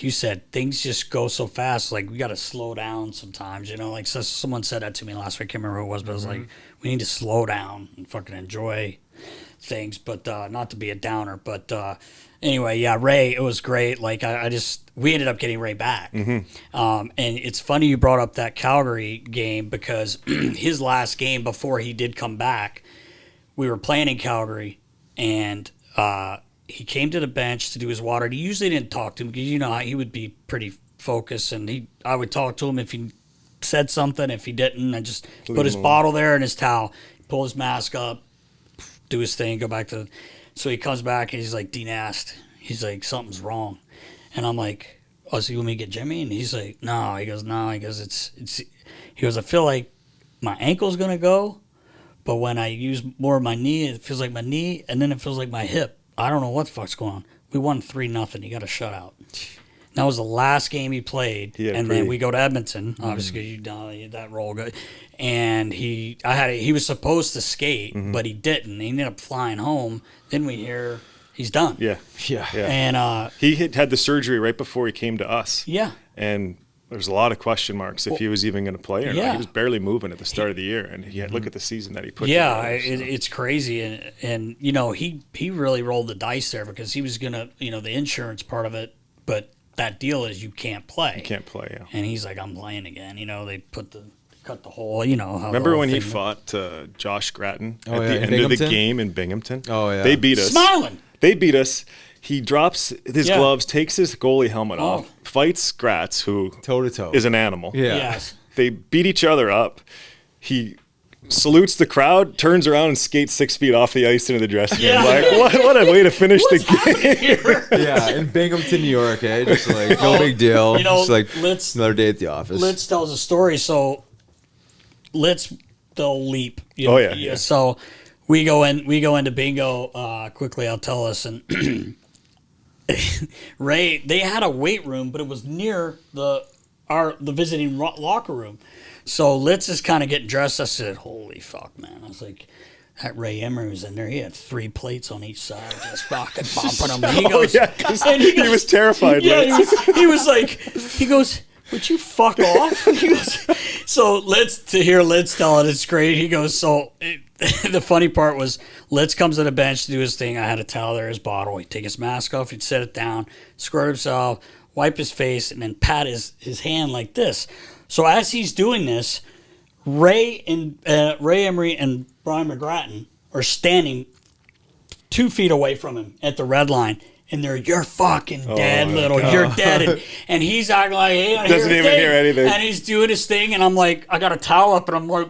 you said, things just go so fast. Like, we got to slow down sometimes, Like, so someone said that to me last week. I can't remember who it was, but it was like, we need to slow down and fucking enjoy things, but not to be a downer. But anyway, Ray, it was great. Like, we ended up getting Ray back. And it's funny you brought up that Calgary game because his last game before he did come back, we were playing in Calgary, and he came to the bench to do his water. And he usually didn't talk to him because, he would be pretty focused, and I would talk to him if he said something. If he didn't, I just put his bottle there and his towel, pull his mask up, do his thing, go back to. So he comes back and he's like, D-Nast. He's like, something's wrong. And I'm like, oh, so you want me to get Jimmy? And he's like, no. He goes, no. He goes, he goes, I feel like my ankle's going to go, but when I use more of my knee, it feels like my knee, and then it feels like my hip. I don't know what the fuck's going on. We won 3-0. He got a shutout. That was the last game he played, then we go to Edmonton. Obviously, that role good. And he was supposed to skate, but he didn't. He ended up flying home. Then we hear he's done. Yeah. And he had the surgery right before he came to us. Yeah. And there's a lot of question marks if he was even going to play or not. He was barely moving at the start of the year, and look at the season that he put together. It's crazy, and he really rolled the dice there because he was going to, the insurance part of it, but that deal is you can't play. You can't play, yeah. And he's like, I'm playing again. You know, they cut the hole, you know. How Remember when he fought Josh Gratton at the end of the game in Binghamton? Oh, yeah. They beat us. Smiling. They beat us. He drops his gloves, takes his goalie helmet Oh. off, fights Gratz, who Toe-to-toe. is an animal. Yeah. Yes. They beat each other up. He salutes the crowd, turns around and skates 6 feet off the ice into the dressing room. Yeah. Like, what a way to finish the game. Yeah, in Binghamton, New York, just like no big deal. You know, just like Litz- another day at the office. Litz tells a story, so they'll leap. You Oh, know, yeah. So we go into bingo quickly. I'll tell us, and Ray, they had a weight room, but it was near the visiting locker room. So Litz is kind of getting dressed. I said, "Holy fuck, man!" I was like, "That Ray Emery was in there. He had 3 plates on each side, just fucking bumping them." And he goes, and he was terrified. yeah, Litz. he goes, "Would you fuck off?" He goes, so Litz tell it, it's great. He goes, the funny part was Litz comes to the bench to do his thing. I had a towel there, his bottle. He'd take his mask off, he'd set it down, squirt himself, wipe his face, and then pat his hand like this. So as he's doing this, Ray Emery and Brian McGrattan are standing 2 feet away from him at the red line. And they're, "You're fucking dead, little. God. You're dead." And he's acting like he Doesn't even hear anything. And he's doing his thing, and I'm like, I got a towel up, and I'm like,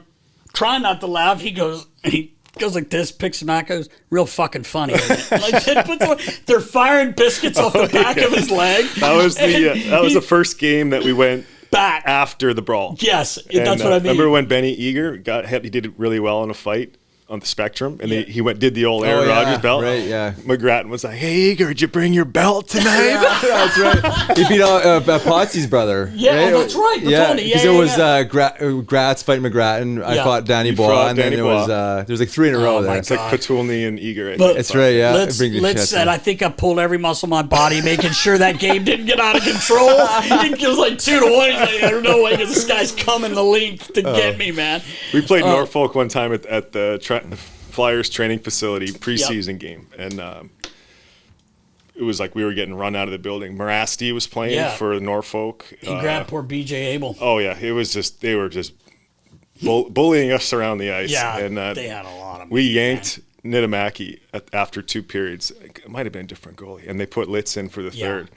trying not to laugh. He goes like this, picks him out, goes, "Real fucking funny." Like they're firing biscuits off the back of his leg. That was the first game that we went back after the brawl. Yes, And, that's what I mean. Remember when Benny Eager he did really well in a fight on the Spectrum, and he did the old Aaron Rodgers belt. Right, yeah. McGrattan was like, "Hey Eager, did you bring your belt tonight?" Yeah, that's right. He beat Potsy's brother. Yeah, right? oh, that's right. Yeah, Tony. because it was Gratz fighting McGrattan. I Yeah. fought Danny You Bois, fought and then Danny there was Bois. there's like 3 in a row there. my It's like God. Patulny and Eager. I But- think. That's right. Yeah, Litz said, "I think I pulled every muscle in my body, making sure that game didn't get out of control." It was like 2-1. He's like, "I don't know, like this guy's coming the length to get me, man." We played Norfolk one time at the Flyers training facility preseason game, and it was like we were getting run out of the building. Morasti was playing for Norfolk. He grabbed poor BJ Abel. Oh yeah, it was just they were just bullying us around the ice. Yeah, and they had a lot of. we yanked Niittymaki after 2 periods. It might have been a different goalie, and they put Litz in for the third.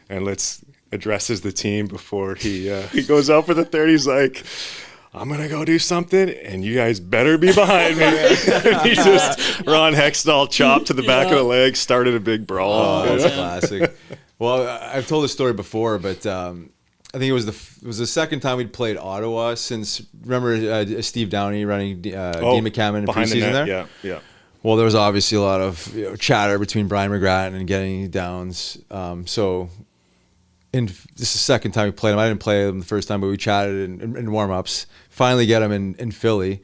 And Litz addresses the team before he goes out for the third. He's like, "I'm going to go do something, and you guys better be behind me." He just, Ron Hextall chopped to the back of the leg, started a big brawl. Oh, that's classic. Well, I've told this story before, but I think it was the second time we'd played Ottawa since, remember Steve Downey running Dean McCammon in behind the preseason net. there? Yeah. Well, there was obviously a lot of chatter between Brian McGrattan and getting downs. This is the second time we played him. I didn't play him the first time, but we chatted in warm-ups. Finally get him in Philly,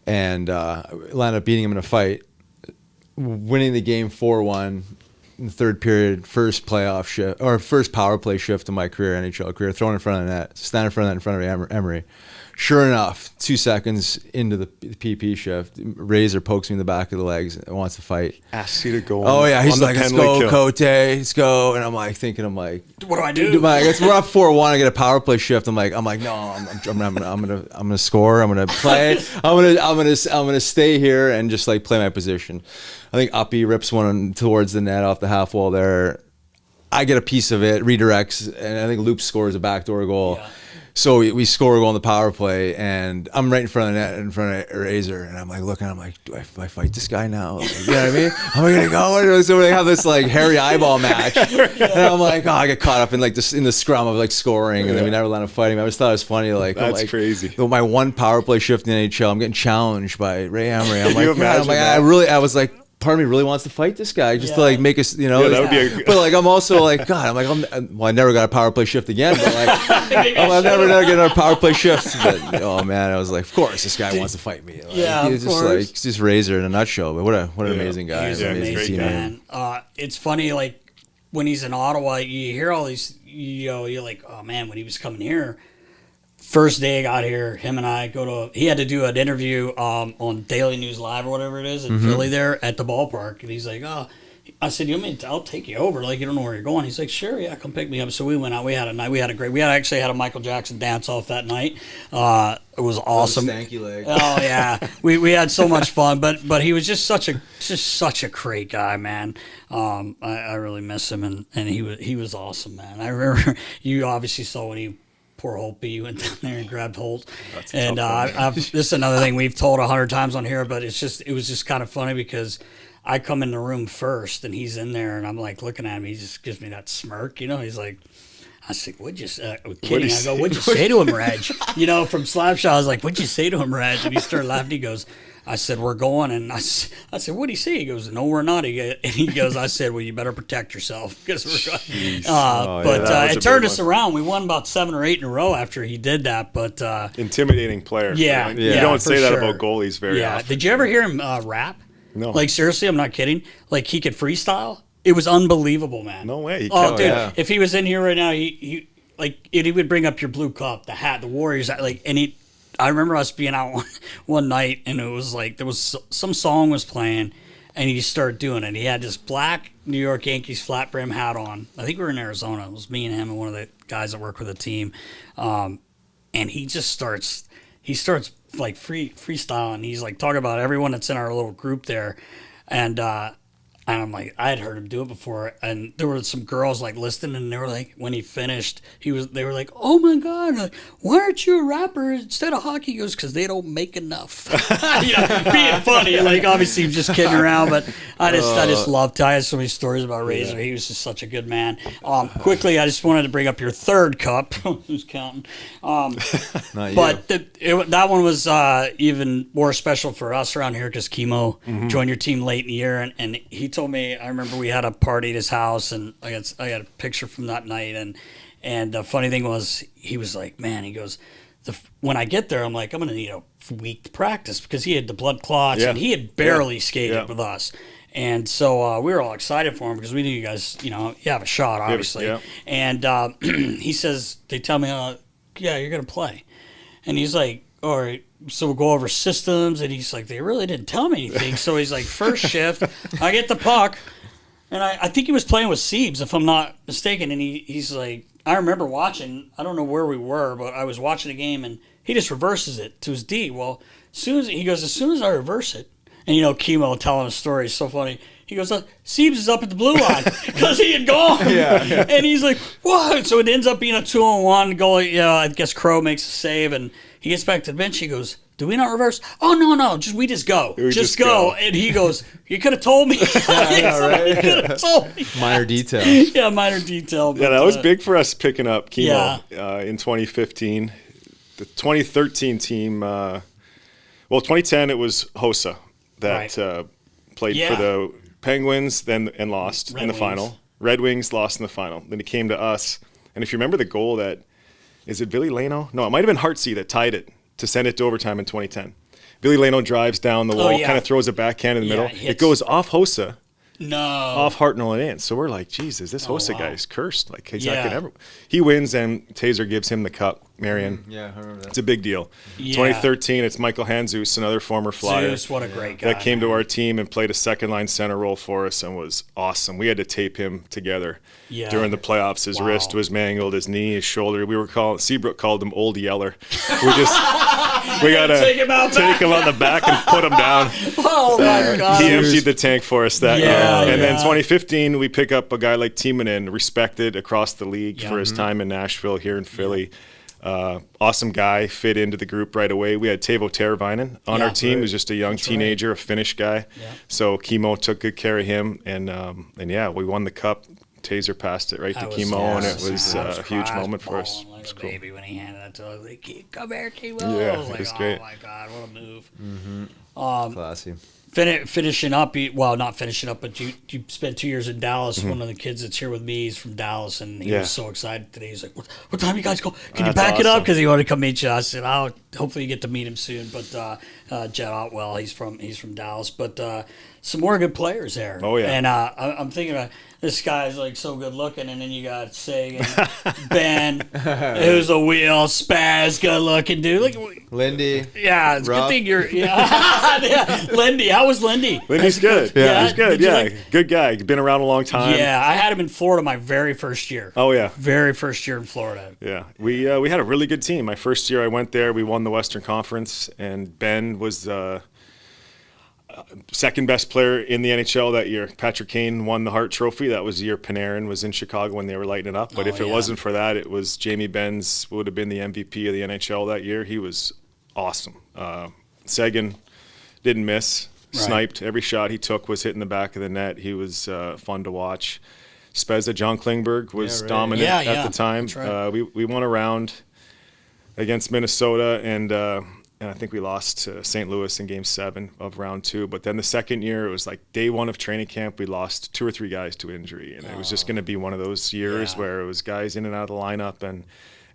and landed up beating him in a fight, winning the game 4-1 in the third period, first playoff shift, or first power play shift in my NHL career, thrown in front of the net, stand in front of that in front of Emery. Sure enough, 2 seconds into the PP shift, Razor pokes me in the back of the legs and wants to fight. Asks you to go Oh yeah, he's on the like, "Let's penalty go, kill." Cote, let's go." And I'm like, What do I do? I guess we're up 4-1. I get a power play shift. I'm like, no, I'm gonna score. I'm gonna play. I'm gonna stay here and just like play my position. I think Uppy rips one towards the net off the half wall there. I get a piece of it, redirects, and I think Loop scores a backdoor goal. Yeah. So we score a goal on the power play, and I'm right in front of the net, in front of Razor, and I'm like looking, I'm like, do I fight this guy now? Like, you know what I mean? Am I gonna go? So they have this like hairy eyeball match, and I'm like, I get caught up in like this in the scrum of like scoring, and then we never land up fighting. I just thought it was funny, like That's I'm like, crazy. My one power play shift in the NHL, I'm getting challenged by Ray Emery. I'm like, you God, imagine that? I was like, part of me really wants to fight this guy just to like make us, Yeah, that would be a but like I'm also like, God, I'm like, I never got a power play shift again, but like I'll never get another power play shift. But oh man, I was like, of course this guy wants to fight me. Like, Yeah, he's of just course. like just Razor in a nutshell. But what an amazing guy, He's Yeah, an he's amazing great teammate. man. It's funny, like when he's in Ottawa, you hear all these. You're like, oh man, when he was coming here, first day I got here, him and I he had to do an interview on Daily News Live or whatever it is in Philly there at the ballpark, and he's like, oh, I said, I'll take you over. Like, you don't know where you're going. He's like, sure, yeah, come pick me up. So we went out. We had a night. We actually had a Michael Jackson dance off that night. It was awesome. Stanky leg. Oh yeah, we had so much fun. But he was just such a great guy, man. I really miss him, and he was awesome, man. I remember you obviously saw when he. Poor Holtby, you went down there and grabbed Holt. And this is another thing we've told 100 times on here, but it was just kind of funny because I come in the room first and he's in there and I'm like looking at him. He just gives me that smirk, He's like, I was like, what'd you say? Kidding. I go, what'd you say to him, Reg? From Slapshot, I was like, what'd you say to him, Reg? And he started laughing. He goes, I said, we're going. And I said, what'd he say? He goes, no, we're not. He goes, I said, well, you better protect yourself because we're going. It turned us around. We won about 7 or 8 in a row after he did that. But intimidating player. Yeah. You don't say that about goalies very often. Did you ever hear him rap? No. Like, seriously, I'm not kidding. Like, he could freestyle. It was unbelievable, man. No way. If he was in here right now, he would bring up your blue cup, the hat, the Warriors, I remember us being out one night, and it was like there was some song was playing, and he just started doing it. He had this black New York Yankees flat brim hat on. I think we were in Arizona. It was me and him and one of the guys that work with the team, and he just starts like freestyling. He's like talking about everyone that's in our little group there, and I'm like, I had heard him do it before, and there were some girls like listening, and they were like, when he finished, they were like, oh my god, like, why aren't you a rapper instead of hockey? He goes, because they don't make enough. Being funny, like obviously he was just kidding around, but I just loved. I had so many stories about Razor. He was just such a good man. Quickly, I just wanted to bring up your third cup. Who's counting? Not you. But that one was even more special for us around here because Kimmo joined your team late in the year, and he told me, I remember we had a party at his house, and I got a picture from that night, and the funny thing was, he was like, man, he goes, when I get there, I'm like, I'm going to need a week to practice because he had the blood clots, and he had barely skated with us. And so we were all excited for him because we knew you guys, you have a shot, obviously. Yeah. And he says, they tell me, yeah, you're going to play. And he's like, all right. So we'll go over systems, and he's like, they really didn't tell me anything. So he's like, first shift, I get the puck, and I think he was playing with Siebes, if I'm not mistaken, and he's like, I remember watching, I don't know where we were, but I was watching the game, and he just reverses it to his D. Well, as soon as I reverse it, and Kimmo telling a story is so funny, he goes, Siebes is up at the blue line because he had gone. And he's like, what? So it ends up being a 2-on-1 goal. I guess Crow makes a save, and he gets back to the bench. He goes, do we not reverse? Oh, no, we just go. Just go. And he goes, you could have told me. You could have told me. Minor details. Yeah, minor detail. But, that was big for us picking up Kimmo in 2015. The 2013 team, 2010 it was Hossa that played for the Penguins and lost in the final. Red Wings lost in the final. Then it came to us. And if you remember the goal is it Billy Leno? No, it might have been Hartsey that tied it to send it to overtime in 2010. Billy Leno drives down the wall, kind of throws a backhand in the middle. It goes off Hossa. No. Off Hartnell and in. So we're like, Jesus, this Hossa guy is cursed. Like, he's not gonna ever. He wins, and Taser gives him the cup, Marion. Yeah, I remember that. It's a big deal. Yeah. 2013, it's Michael Handzus, another former Flyer. Zeus, what a great guy. That came to our team and played a second-line center role for us and was awesome. We had to tape him together during the playoffs. His wrist was mangled, his knee, his shoulder. Seabrook called him Old Yeller. We got to take him on the back and put him down. Oh, my God. He emptied the tank for us that year. And then 2015, we pick up a guy like Timonen, respected across the league for his time in Nashville, here in Philly. Awesome guy, fit into the group right away. We had Teuvo Teravainen on our team. He was just a young teenager, a Finnish guy. Yeah. So Kimmo took good care of him. And we won the cup. Taser passed it right to Kimmo, and it was a huge moment for us. Like it was cool. Baby when he handed that to us, like, come here, Kimmo. Yeah, I was like, it was great. Oh my God, what a move. Classy. Finishing up, not finishing up, but you spent 2 years in Dallas. One of the kids that's here with me is from Dallas, and he was so excited today. He's like, what time you guys go? Can you back it up? Because he wanted to come meet you. I said, hopefully you get to meet him soon. But Jed Otwell, he's from Dallas. But some more good players there. Oh, yeah. And I'm thinking about this guy's like so good looking, and then you got Sig and Ben Who's a wheel spaz, good looking dude. Look, Lindy. yeah, it's a Ruff. good thing you're. Yeah. Lindy, how was Lindy? Lindy's good. Yeah. He's good. Did you Yeah, like- good guy. Been around a long time. Yeah, I had him in Florida my very first year. Oh yeah. Very first year in Florida. Yeah, we had a really good team. My first year I went there, we won the Western Conference, and Ben was second best player in the NHL that year. Patrick Kane won the Hart Trophy. That was the year Panarin was in Chicago when they were lighting it up. But if it wasn't for that, it was Jamie Benz would have been the MVP of the NHL that year. He was awesome. Seguin didn't miss, sniped. Every shot he took was hitting the back of the net. He was fun to watch. Spezza, John Klingberg was dominant at the time. That's right. We won a round against Minnesota, and I think we lost to St. Louis in Game 7 of round 2. But then the second year, it was like day 1 of training camp, we lost 2 or 3 guys to injury, and it was just going to be one of those years where it was guys in and out of the lineup, and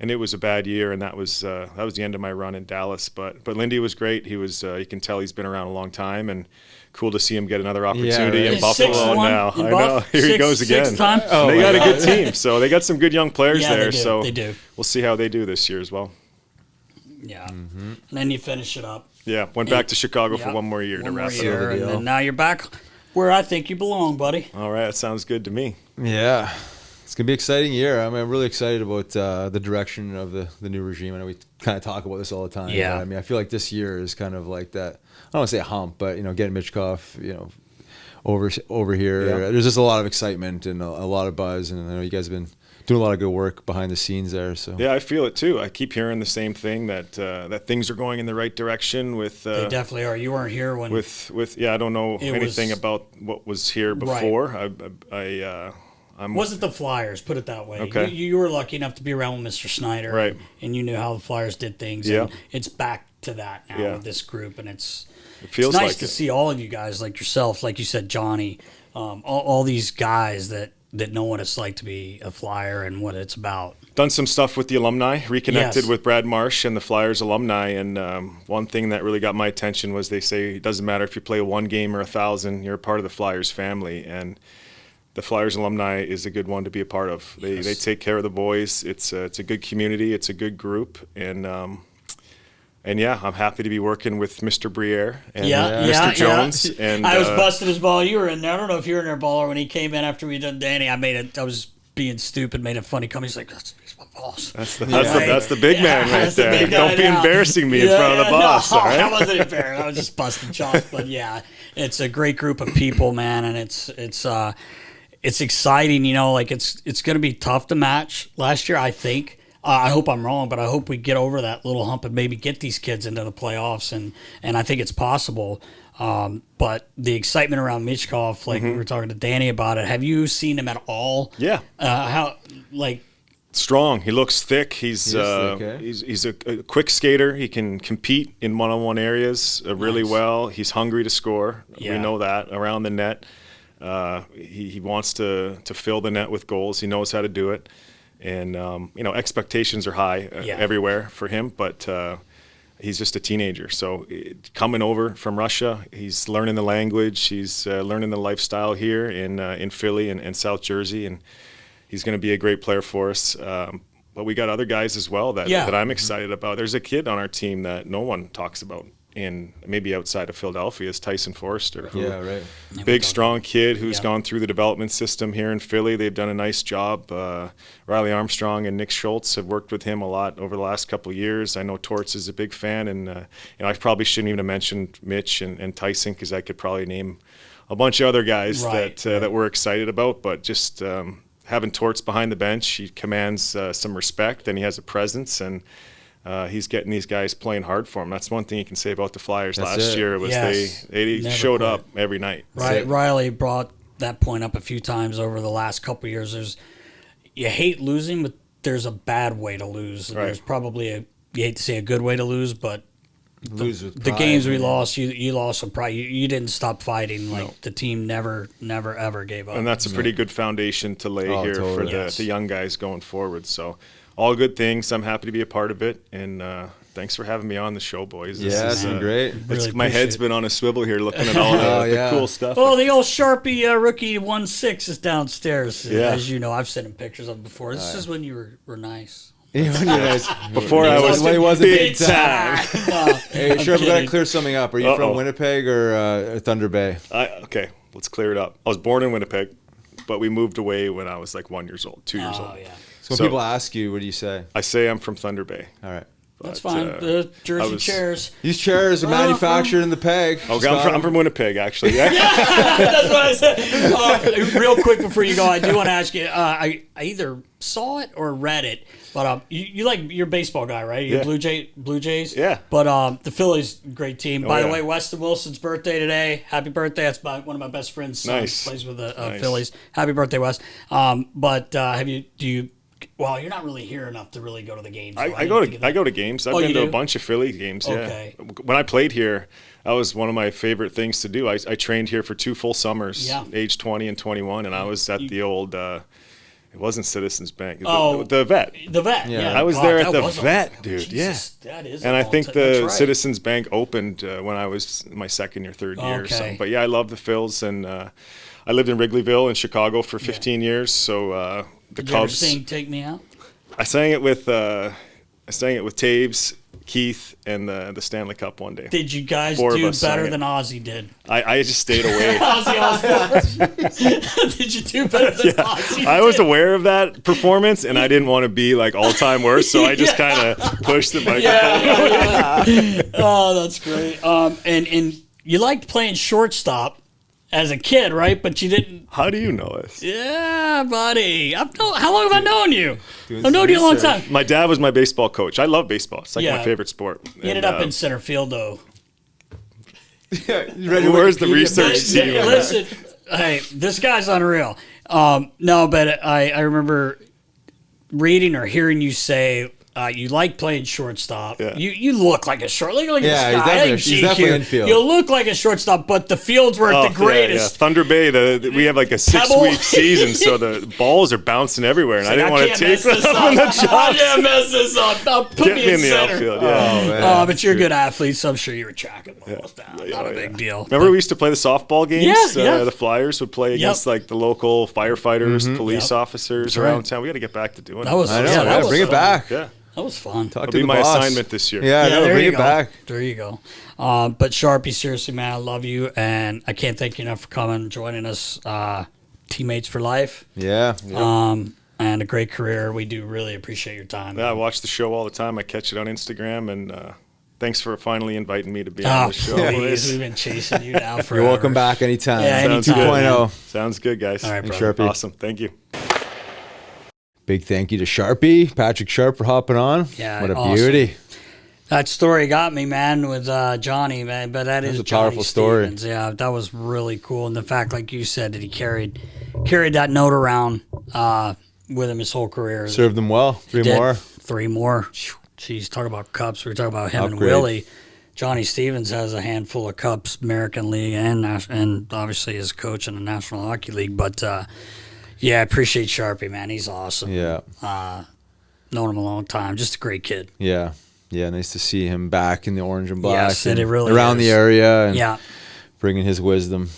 it was a bad year, and that was the end of my run in Dallas. But Lindy was great. He was you can tell he's been around a long time, and cool to see him get another opportunity in Buffalo now. I know. Here he goes again. Sixth time? They got a good team, so they got some good young players there. They do. We'll see how they do this year as well. Yeah. And then you finish it up. Yeah, went back to Chicago for one more year to wrap it up. And then now you're back where I think you belong, buddy. All right, that sounds good to me. Yeah. It's going to be an exciting year. I mean, I'm really excited about the direction of the new regime. I know we kind of talk about this all the time. Yeah. But, I mean, I feel like this year is kind of like that. I don't want to say a hump, but, getting Michkov, over here. Yeah. There's just a lot of excitement and a lot of buzz. And I know you guys have been doing a lot of good work behind the scenes there. So yeah, I feel it too. I keep hearing the same thing that things are going in the right direction. With They definitely are. You weren't here when I don't know anything about what was here before. Right. Wasn't the Flyers, put it that way. Okay. You were lucky enough to be around with Mr. Snyder, right? And you knew how the Flyers did things. Yeah. And it's back to that now with this group, and it feels nice like to see all of you guys like yourself, like you said, Johnny, all these guys that know what it's like to be a Flyer and what it's about. Done some stuff with the alumni, reconnected Yes. with Brad Marsh and the Flyers alumni, and one thing that really got my attention was they say it doesn't matter if you play 1 game or 1,000, you're a part of the Flyers family, and the Flyers alumni is a good one to be a part of. They take care of the boys. It's a good community. It's a good group, and yeah, I'm happy to be working with Mr. Briere and Mr. Jones. And I was busting his ball. You were in there. I don't know if you were in there, baller, when he came in after we done Danny. I was being stupid, made a funny comment. He's like, that's my boss. That's the big man right that's the there. big guy Don't be now. embarrassing me in front of the boss. No, all right? I wasn't embarrassed. I was just busting chops. But yeah, it's a great group of people, man, and it's exciting. It's going to be tough to match last year, I think. I hope I'm wrong, but I hope we get over that little hump and maybe get these kids into the playoffs, and I think it's possible. But the excitement around Michkov, like we were talking to Danny about it, have you seen him at all? Yeah. Strong. He looks thick. He's a quick skater. He can compete in one-on-one areas really well. He's hungry to score. Yeah. We know that around the net. He wants to fill the net with goals. He knows how to do it. And, expectations are high everywhere for him, but he's just a teenager. So coming over from Russia, he's learning the language. He's learning the lifestyle here in Philly and South Jersey, and he's going to be a great player for us. But we got other guys as well that I'm excited about. There's a kid on our team that no one talks about, in maybe outside of Philadelphia, is Tyson Foerster. Big, strong kid who's gone through the development system here in Philly. They've done a nice job. Riley Armstrong and Nick Schultz have worked with him a lot over the last couple of years. I know Torts is a big fan, and I probably shouldn't even have mentioned Mitch and Tyson, because I could probably name a bunch of other guys that we're excited about. But just having Torts behind the bench, he commands some respect, and he has a presence, and he's getting these guys playing hard for him. That's one thing you can say about the Flyers last year was they showed up every night. Right. Riley brought that point up a few times over the last couple of years. You hate losing, but there's a bad way to lose. Right. There's probably you hate to say a good way to lose, but the games we lost, you lost with pride. You didn't stop fighting. The team never ever gave up. And that's a pretty good foundation to lay here for the young guys going forward. So all good things. I'm happy to be a part of it, and thanks for having me on the show, boys. It's been great. Really my head's been on a swivel here looking at all the cool stuff. Oh, the old Sharpie rookie 1/6 is downstairs. As you know, I've sent him pictures of before. This is when you were nice. Before I was when he wasn't big time. Hey, sure, we got to clear something up. Are you from Winnipeg or Thunder Bay? Okay, let's clear it up. I was born in Winnipeg, but we moved away when I was like 1 year old, 2 years old. Yeah. So when people ask you, what do you say? I say I'm from Thunder Bay. All right. That's fine. The Jersey chairs. These chairs are manufactured in the Peg. Okay, I'm from Winnipeg, actually. Yeah. That's what I said. Real quick before you go, I do want to ask you. I either saw it or read it, but you're a baseball guy, right? You're Blue Jays. Yeah. But the Phillies, great team. By the way, Weston Wilson's birthday today. Happy birthday! That's one of my best friends' sons. Plays with the Phillies. Happy birthday, Wes. But do you? Well, you're not really here enough to really go to the games. I go to games. I've been to a bunch of Philly games. Okay. Yeah. When I played here, that was one of my favorite things to do. I trained here for 2 full summers, age 20 and 21, and I was at the old. It wasn't Citizens Bank. The Vet. The Vet. Yeah. I was there at the Vet, dude. Jesus, that is. And I think the Citizens Bank opened when I was my second or third year. Okay. But yeah, I love the Phils, and I lived in Wrigleyville in Chicago for 15 years. So. The Did Cubs. You ever sing "Take Me Out"? I sang it with Taves, Keith, and the Stanley Cup one day. Did you guys do better than Ozzy did? I just stayed away. Ozzy Osbourne. Did you do better than Ozzy did? I was aware of that performance, and I didn't want to be like all-time worst, so I just kind of pushed the microphone. Oh, that's great. And you liked playing shortstop as a kid, right? But you didn't. How do you know this? Yeah, buddy. How long have I known you? I've known you a long time. My dad was my baseball coach. I love baseball. It's like my favorite sport. He ended up in center field, though. Where's the research team? Listen, hey, this guy's unreal. No, but I remember reading or hearing you say you like playing shortstop. Yeah. You look like a short. Look like he's definitely infield. You look like a shortstop, but the fields weren't the greatest. Yeah. Thunder Bay, we have like a 6-week season, so the balls are bouncing everywhere, and I didn't want to take them in the job. I can't mess this up. Put me in the center. outfield. Yeah. But you're a good athlete, so I'm sure you were tracking balls down. Not a big deal. Remember we used to play the softball games? Yeah. The Flyers would play against like the local firefighters, police officers around town. We got to get back to doing that. That was bring it back. Yeah. That was fun. That'll be my assignment this year. Yeah, bring it back. There you go. But Sharpie, seriously, man, I love you, and I can't thank you enough for coming and joining us. Teammates for life. Yeah. And a great career. We do really appreciate your time. Yeah, I watch the show all the time. I catch it on Instagram, and thanks for finally inviting me to be on the show. Please. We've been chasing you now forever. You're welcome back anytime. Yeah, anytime. 2.0. Sounds good, guys. All right, bro. Sharpie. Awesome. Thank you. Big thank you to Sharpie, Patrick Sharp, for hopping on. Yeah, what a awesome. beauty. That story got me, man, with Johnny, man. But that is a powerful story. Stevens. Yeah, that was really cool. And the fact, like you said, that he carried that note around with him his whole career. Served him well. Three more. Jeez, talk about cups. We were talking about him Upgrade. and Willie. Johnny Stevens has a handful of cups, American League, and obviously is coach in the National Hockey League. But yeah, I appreciate Sharpie, man. He's awesome. Yeah. Known him a long time. Just a great kid. Yeah. Yeah, nice to see him back in the orange and black. Yes, it really around is. the area and Yeah, bringing his wisdom.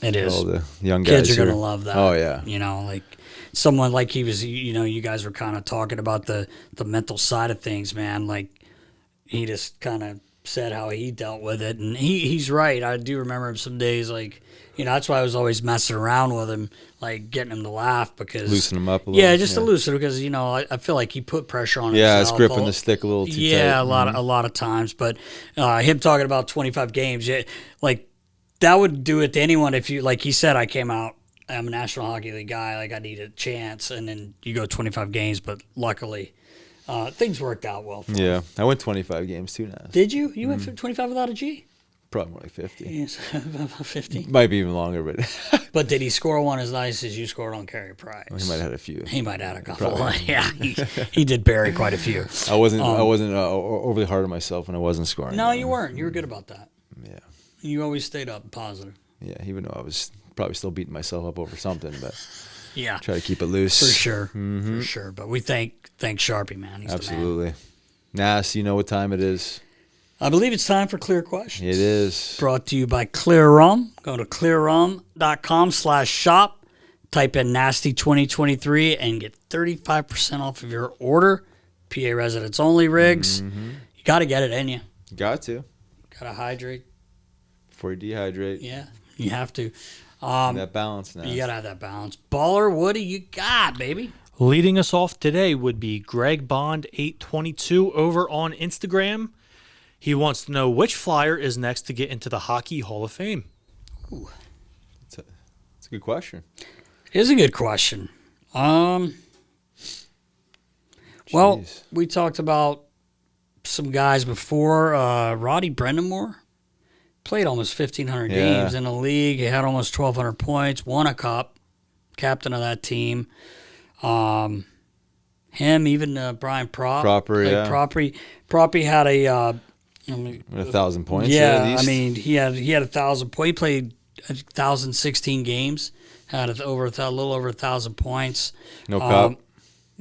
it is. All the young guys Kids are here. going to love that. Oh, yeah. You know, like someone like he was, you guys were kind of talking about the mental side of things, man. Like he just kind of said how he dealt with it. And he's right. I do remember him some days, like, that's why I was always messing around with him, like getting him to laugh because Loosen him up a little. Yeah, just to loosen because I feel like he put pressure on Yeah, himself. it's gripping the stick a little too tight. Yeah, a lot of times. But him talking about 25 games, like that would do it to anyone. If you, like he said, I came out, I'm a National Hockey League guy, like I need a chance, and then you go 25 games. But luckily, things worked out well for him. Yeah, I went 25 games too now. Did you? You went for 25 without a G? Probably more like 50. Yes, 50. Might be even longer, but But did he score one as nice as you scored on Carey Price? he might have had a few. He might have had a couple. Yeah, he did bury quite a few. I wasn't overly hard on myself when I wasn't scoring. No, you weren't. You were good about that. Yeah. You always stayed up and positive. Yeah, even though I was probably still beating myself up over something, but Yeah, try to keep it loose. for sure, for sure. But we thank Sharpie, man. He's Absolutely. the man. Nas, you know what time it is. I believe it's time for Klyr Questions. It is. Brought to you by Klyr Rum. Go to klyrrum.com/shop. Type in Nasty 2023 and get 35% off of your order. PA residents only rigs. You got to get it in you. Got to. Got to hydrate. Before you dehydrate. Yeah, you have to. That balance now. You got to have that balance. Baller, what do you got, baby? Leading us off today would be Greg Bond 822 over on Instagram. He wants to know which Flyer is next to get into the Hockey Hall of Fame. Ooh. It's a good question. It is a good question. Well, we talked about some guys before. Roddy Brendamore played almost 1,500 games in the league. He had almost 1,200 points, won a cup, captain of that team. Him, even Brian Proppy had a 1,000 points. Yeah, at least. I mean, he had 1,000 points. He played 1,016 games. Had a little over 1,000 points. No cup.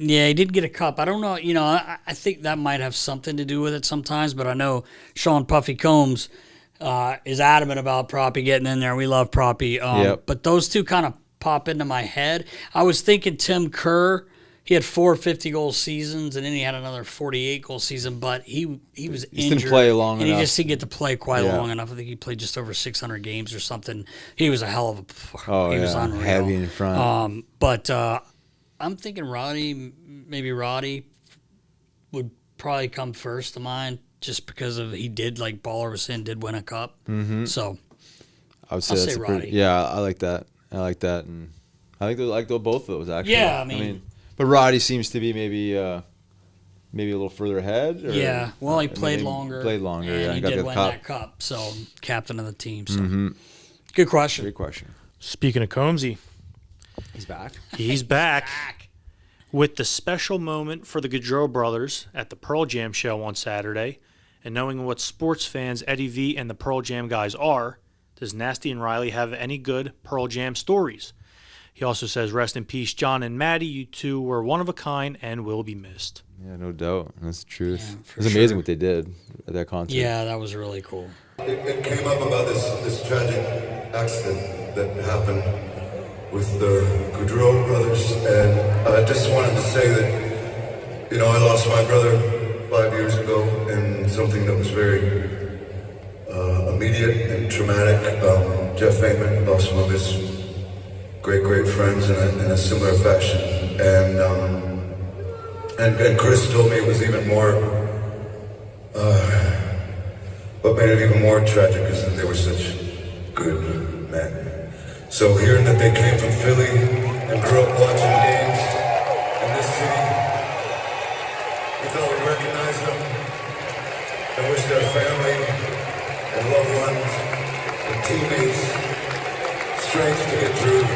Yeah, he did get a cup. I don't know. I think that might have something to do with it sometimes. But I know Sean Puffy Combs is adamant about Proppy getting in there. We love Proppy. But those two kind of pop into my head. I was thinking Tim Kerr. He had 4 50-goal seasons, and then he had another 48-goal season. But he was injured. Didn't play long and enough. He just didn't get to play quite long enough. I think he played just over 600 games or something. He was a hell of a. He was unreal. Heavy in front. But I'm thinking maybe Roddy would probably come first to mind, just because of he did, like Baller was saying, did win a cup. Mm-hmm. So I would say Roddy. I like that. And I like both of those actually. Yeah, I mean, but Roddy seems to be maybe a little further ahead. Or, yeah, well, he played longer. And he did win that cup. So captain of the team. So good question. Great question. Speaking of Combsy, He's back. he's back with the special moment for the Gaudreau brothers at the Pearl Jam show on Saturday. And knowing what sports fans Eddie V and the Pearl Jam guys are, does Nasty and Riley have any good Pearl Jam stories? He also says, rest in peace, John and Matty. You two were one of a kind and will be missed. Yeah, no doubt. That's the truth. Yeah, it was amazing what they did at that concert. Yeah, that was really cool. It came up about this tragic accident that happened with the Gaudreau brothers, and I just wanted to say that, I lost my brother 5 years ago in something that was very immediate and traumatic. Jeff Bateman lost one of his great friends in a similar fashion, and Chris told me it was even more. What made it even more tragic is that they were such good men. So hearing that they came from Philly and grew up watching games in this city, we thought we recognized them and wish their family and loved ones and teammates strength to get through.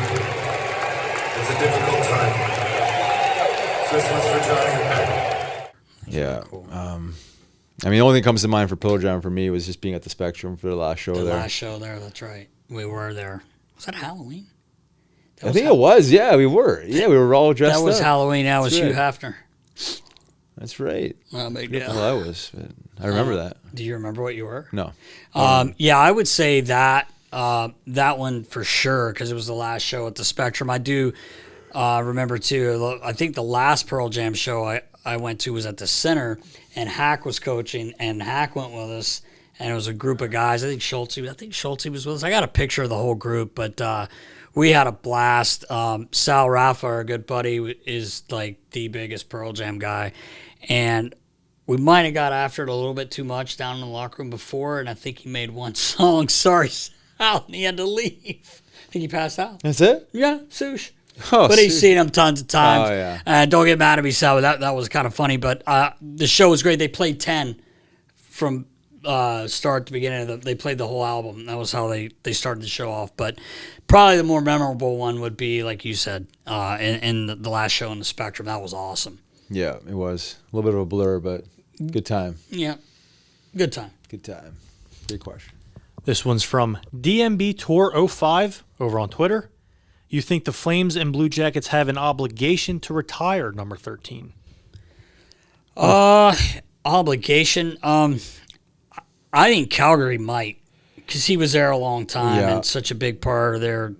It's a difficult time. So this one's for Johnny and Matty. Yeah. The only thing that comes to mind for Pearl Jam for me was just being at the Spectrum for the last show there. The last show there, that's right. We were there. Was that Halloween? I think it was. Yeah, we were. Yeah, we were all dressed up. That was Halloween. That was Hugh Hefner. That's right. Well, big deal. Well, I was. But I remember that. Do you remember what you were? No. Yeah, I would say that one for sure, because it was the last show at the Spectrum. I do remember too. I think the last Pearl Jam show I went to was at the Center, and Hack was coaching, and Hack went with us, and it was a group of guys. I think Schulte was with us. I got a picture of the whole group, but we had a blast. Sal Raffa, our good buddy, is like the biggest Pearl Jam guy, and we might have got after it a little bit too much down in the locker room before, and I think he made one song, Sorry Sal, and he had to leave. I think he passed out. That's it? Yeah, Sush. Oh, but he's seen him tons of times. Oh, yeah. Don't get mad at me, Sal. That was kind of funny. But the show was great. They played 10 from start to beginning. They played the whole album. That was how they started the show off. But probably the more memorable one would be, like you said, in the last show in the Spectrum. That was awesome. Yeah, it was. A little bit of a blur, but good time. Yeah, good time. Good time. Good question. This one's from DMB Tour 05 over on Twitter. You think the Flames and Blue Jackets have an obligation to retire number 13? Obligation? I think Calgary might, because he was there a long time and such a big part of their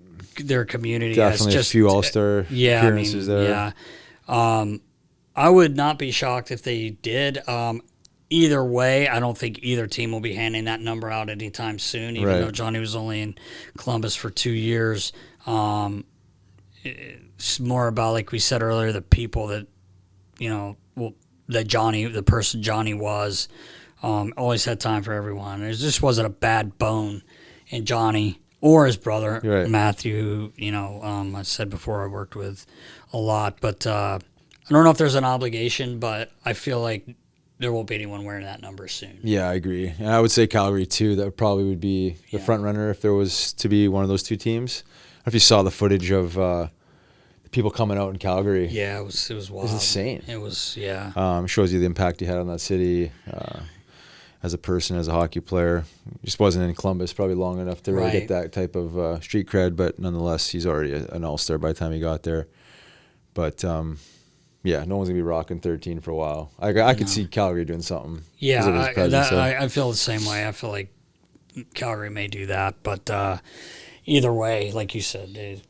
community. Definitely a few All-Star appearances there. Yeah. I would not be shocked if they did. Either way, I don't think either team will be handing that number out anytime soon, even though Johnny was only in Columbus for 2 years. It's more about, like we said earlier, the people that, the person Johnny was, always had time for everyone. There just wasn't a bad bone in Johnny or his brother, Matthew, I said before I worked with a lot. But I don't know if there's an obligation, but I feel like there won't be anyone wearing that number soon. Yeah, I agree. And I would say Calgary, too. That probably would be the front runner if there was to be one of those two teams. I don't know if you saw the footage of the people coming out in Calgary. Yeah, it was wild. It was insane. It was, shows you the impact he had on that city as a person, as a hockey player. Just wasn't in Columbus probably long enough to really get that type of street cred, but nonetheless, he's already an all-star by the time he got there. But no one's going to be rocking 13 for a while. I could see Calgary doing something. Yeah, I feel the same way. I feel like Calgary may do that. But either way, like you said,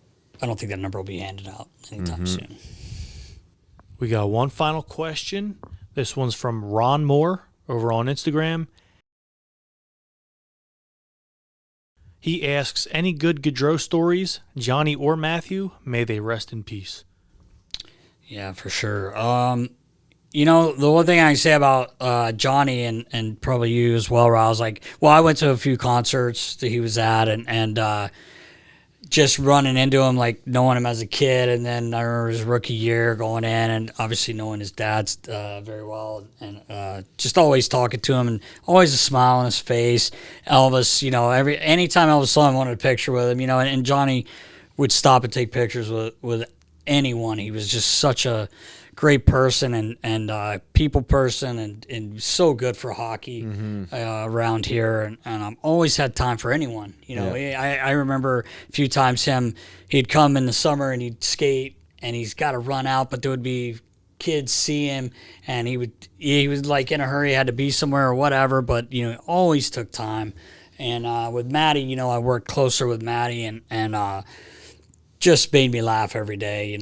I don't think that number will be handed out anytime soon. We got one final question. This one's from Ron Moore over on Instagram. He asks, any good Gaudreau stories, Johnny or Matthew? May they rest in peace. Yeah, for sure. The one thing I can say about Johnny and probably you as well, Rob, I went to a few concerts that he was at and just running into him, like knowing him as a kid, and then I remember his rookie year going in and obviously knowing his dad's very well and just always talking to him and always a smile on his face. Elvis, anytime Elvis saw him, wanted a picture with him, and Johnny would stop and take pictures with anyone. He was just such a great person and people person and so good for hockey around here and always had time for anyone. I remember a few times he'd come in the summer and he'd skate and he's got to run out, but there would be kids see him and he was like in a hurry, had to be somewhere or whatever, but always took time. And with Matty, I worked closer with Matty and just made me laugh every day.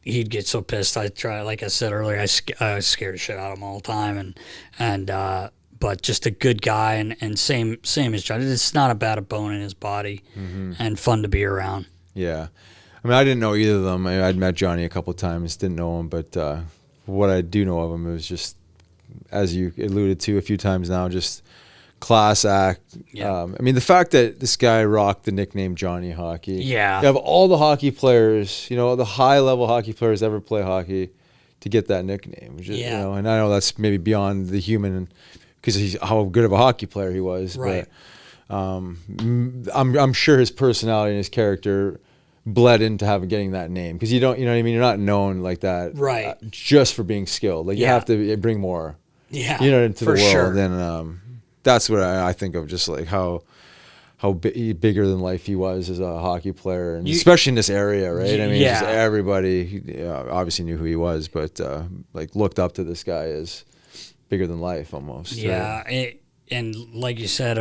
He'd get so pissed. I try, like I said earlier, I scared the shit out of him all the time. But just a good guy and same as Johnny. It's not a bad bone in his body and fun to be around. Yeah. I mean, I didn't know either of them. I'd met Johnny a couple of times, didn't know him, but what I do know of him, it was just, as you alluded to a few times now, just class act. Yeah. The fact that this guy rocked the nickname Johnny Hockey. Yeah. You have all the hockey players, the high-level hockey players ever play hockey to get that nickname. Which is, and I know that's maybe beyond the human because he's how good of a hockey player he was. Right. But I'm sure his personality and his character bled into getting that name because you don't, you're not known like that. Right. Just for being skilled. Like you have to bring more. Yeah. Into the world. Sure. Then that's what I think of, just like how bigger than life he was as a hockey player, and especially in this area, right? Just everybody obviously knew who he was, but looked up to this guy as bigger than life almost. Yeah, and like you said,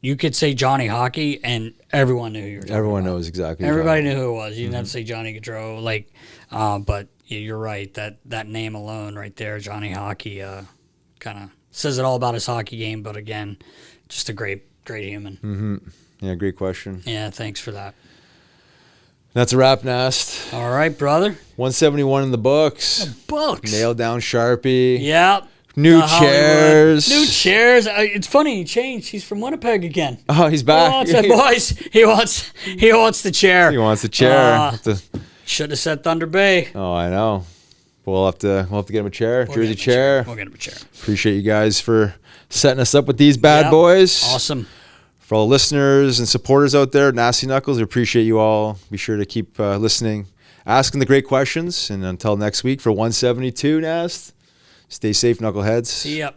you could say Johnny Hockey, and everyone knew who you were talking Everyone about. knows exactly. Everybody knew who it was. You didn't have to say Johnny Gaudreau, but you're right. That name alone, right there, Johnny Hockey, kind of says it all about his hockey game, but again, just a great human. Mm-hmm. Yeah, great question. Yeah, thanks for that. That's a wrap, Nast. All right, brother. 171 in the books. Nailed down Sharpie. Yep. New chairs. New chairs. It's funny, he changed. He's from Winnipeg again. Oh, he's back. Boys, he wants the chair. He wants the chair. Should have said Thunder Bay. Oh, I know. We'll have to get him a chair, Jersey chair. We'll get him a chair. Appreciate you guys for setting us up with these bad boys. Awesome. For all the listeners and supporters out there, Nasty Knuckles, we appreciate you all. Be sure to keep listening, asking the great questions. And until next week for 172, Nast, stay safe, Knuckleheads. See ya.